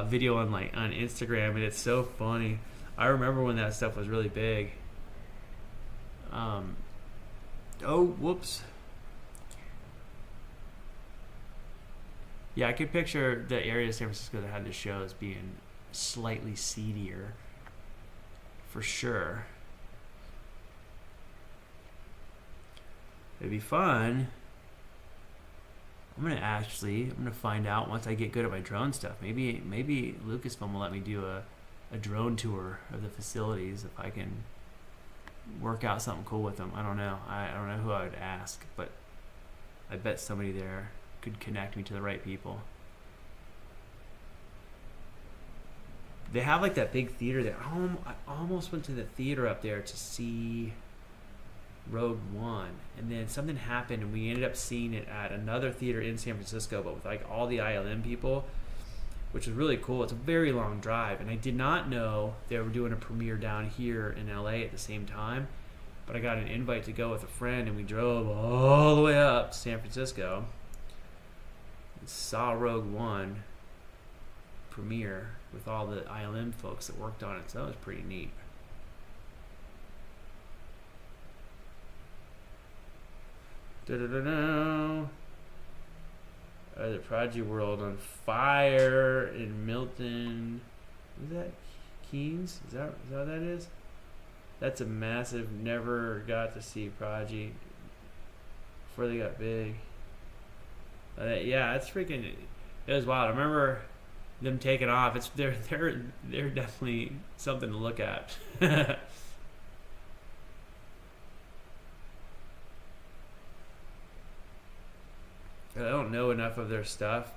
video on Instagram, and it's so funny. I remember when that stuff was really big. Oh, whoops. Yeah, I could picture the area of San Francisco that had the shows being slightly seedier, for sure. It'd be fun. I'm gonna find out once I get good at my drone stuff. Maybe Lucasfilm will let me do a drone tour of the facilities if I can work out something cool with them. I don't know. I don't know who I would ask, but I bet somebody there could connect me to the right people. They have like that big theater there. I almost went to the theater up there to see Rogue One, and then something happened and we ended up seeing it at another theater in San Francisco, but with like all the ILM people, which was really cool. It's a very long drive, and I did not know they were doing a premiere down here in LA at the same time, but I got an invite to go with a friend, and we drove all the way up to San Francisco and saw Rogue One premiere with all the ILM folks that worked on it, so that was pretty neat. The Prodigy World on fire in Milton. Is that Keynes? Is that what that is? That's a massive. Never got to see Prodigy before they got big. Yeah, it's freaking. It was wild. I remember them taking off. They're definitely something to look at. I don't know enough of their stuff.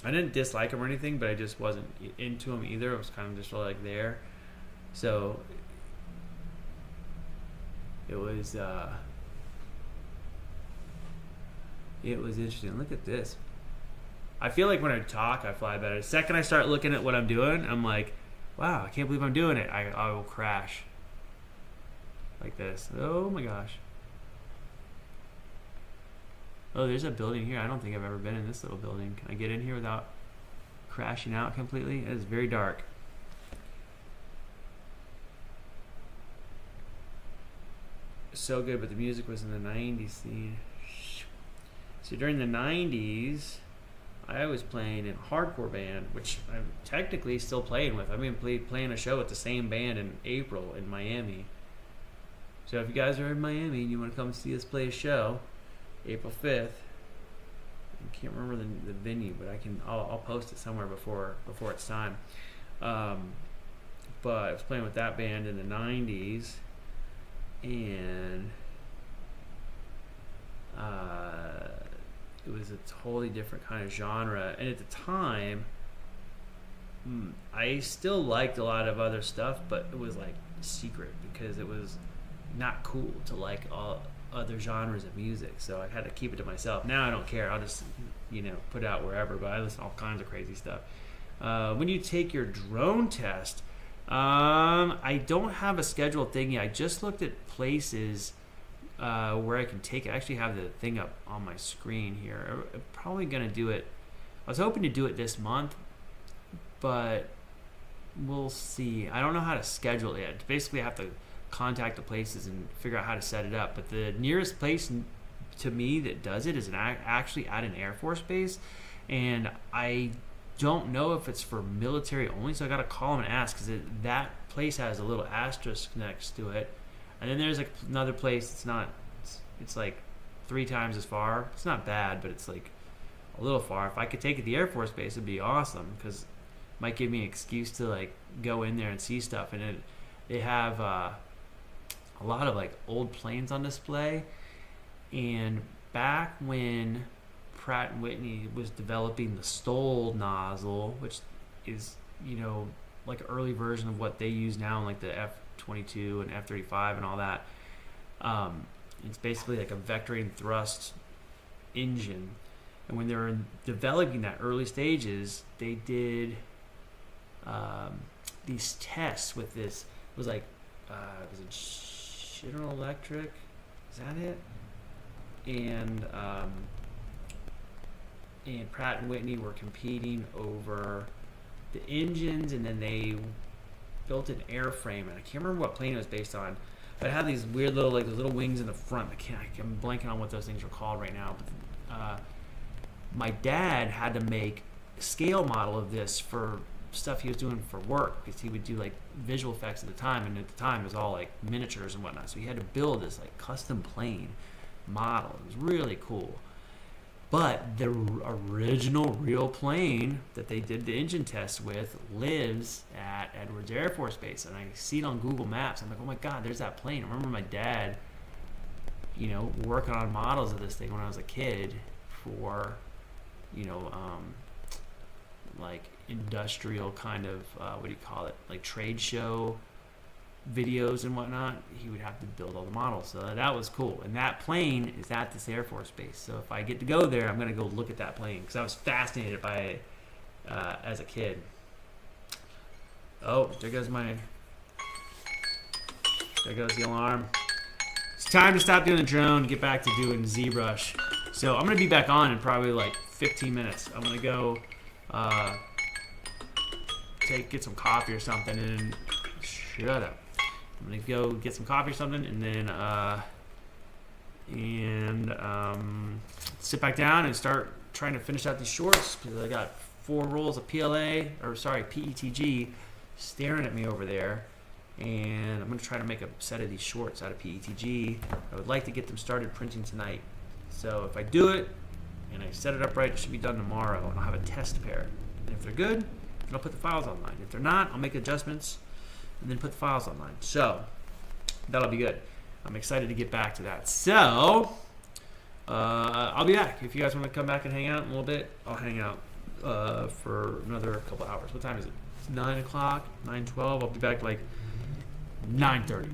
I didn't dislike them or anything, but I just wasn't into them either. It was kind of just like there. So it was interesting. Look at this. I feel like when I talk, I fly better. The second I start looking at what I'm doing, I'm like, wow, I can't believe I'm doing it. I will crash like this. Oh my gosh. Oh, there's a building here. I don't think I've ever been in this little building. Can I get in here without crashing out completely? It is very dark. So good, but the music was in the 90s scene. So during the 90s, I was playing in a hardcore band, which I'm technically still playing with. I've been playing a show with the same band in April in Miami. So if you guys are in Miami and you want to come see us play a show, April 5th. I can't remember the venue, but I'll post it somewhere before it's time. But I was playing with that band in the 90s, and it was a totally different kind of genre. And at the time, I still liked a lot of other stuff, but it was like secret because it was not cool to like all other genres of music, so I had to keep it to myself. Now I don't care. I'll just, put it out wherever, but I listen to all kinds of crazy stuff. When you take your drone test, I don't have a scheduled thing yet. I just looked at places where I can take it. I actually have the thing up on my screen here. I'm probably going to do it. I was hoping to do it this month, but we'll see. I don't know how to schedule it yet. Basically, I have to contact the places and figure out how to set it up, but the nearest place to me that does it is actually at an Air Force base, and I don't know if it's for military only, so I gotta call them and ask, because that place has a little asterisk next to it, and then there's like another place it's like 3 times as far. It's not bad, but it's like a little far. If I could take it to the Air Force base, it'd be awesome, because it might give me an excuse to like go in there and see stuff. And they have a lot of like old planes on display, and back when Pratt & Whitney was developing the Stoll nozzle, which is like an early version of what they use now in like the F-22 and F-35 and all that, it's basically like a vectoring thrust engine. And when they were developing that early stages, they did these tests with this. It was like was it General Electric, is that it? And Pratt & Whitney were competing over the engines, and then they built an airframe, and I can't remember what plane it was based on, but it had these weird little those little wings in the front. I'm blanking on what those things are called right now. But, my dad had to make a scale model of this for stuff he was doing for work, because he would do like visual effects at the time, and at the time it was all like miniatures and whatnot, so he had to build this like custom plane. model. It was really cool. But the original real plane that they did the engine test with lives at Edwards Air Force Base. And I see it on Google Maps. I'm like, oh my God, there's that plane. I remember my dad, you know, working on models of this thing when I was a kid for, you know, like industrial kind of, what do you call it? Like trade show videos and whatnot. He would have to build all the models, so that was cool. And that plane is at this Air Force Base, so if I get to go there, I'm going to go look at that plane because I was fascinated by it as a kid. Oh, there goes the alarm. It's time to stop doing the drone and get back to doing ZBrush. So I'm going to be back on in probably like 15 minutes. I'm going to go get some coffee or something and shut up. I'm gonna go get some coffee or something, and then sit back down and start trying to finish out these shorts because I got 4 rolls of PETG staring at me over there, and I'm gonna try to make a set of these shorts out of PETG. I would like to get them started printing tonight. So if I do it and I set it up right, it should be done tomorrow, and I'll have a test pair. And if they're good, then I'll put the files online. If they're not, I'll make adjustments and then put the files online. So that'll be good. I'm excited to get back to that. So I'll be back. If you guys want to come back and hang out in a little bit, I'll hang out for another couple hours. What time is it? It's 9 o'clock, 9:12. I'll be back like 9:30.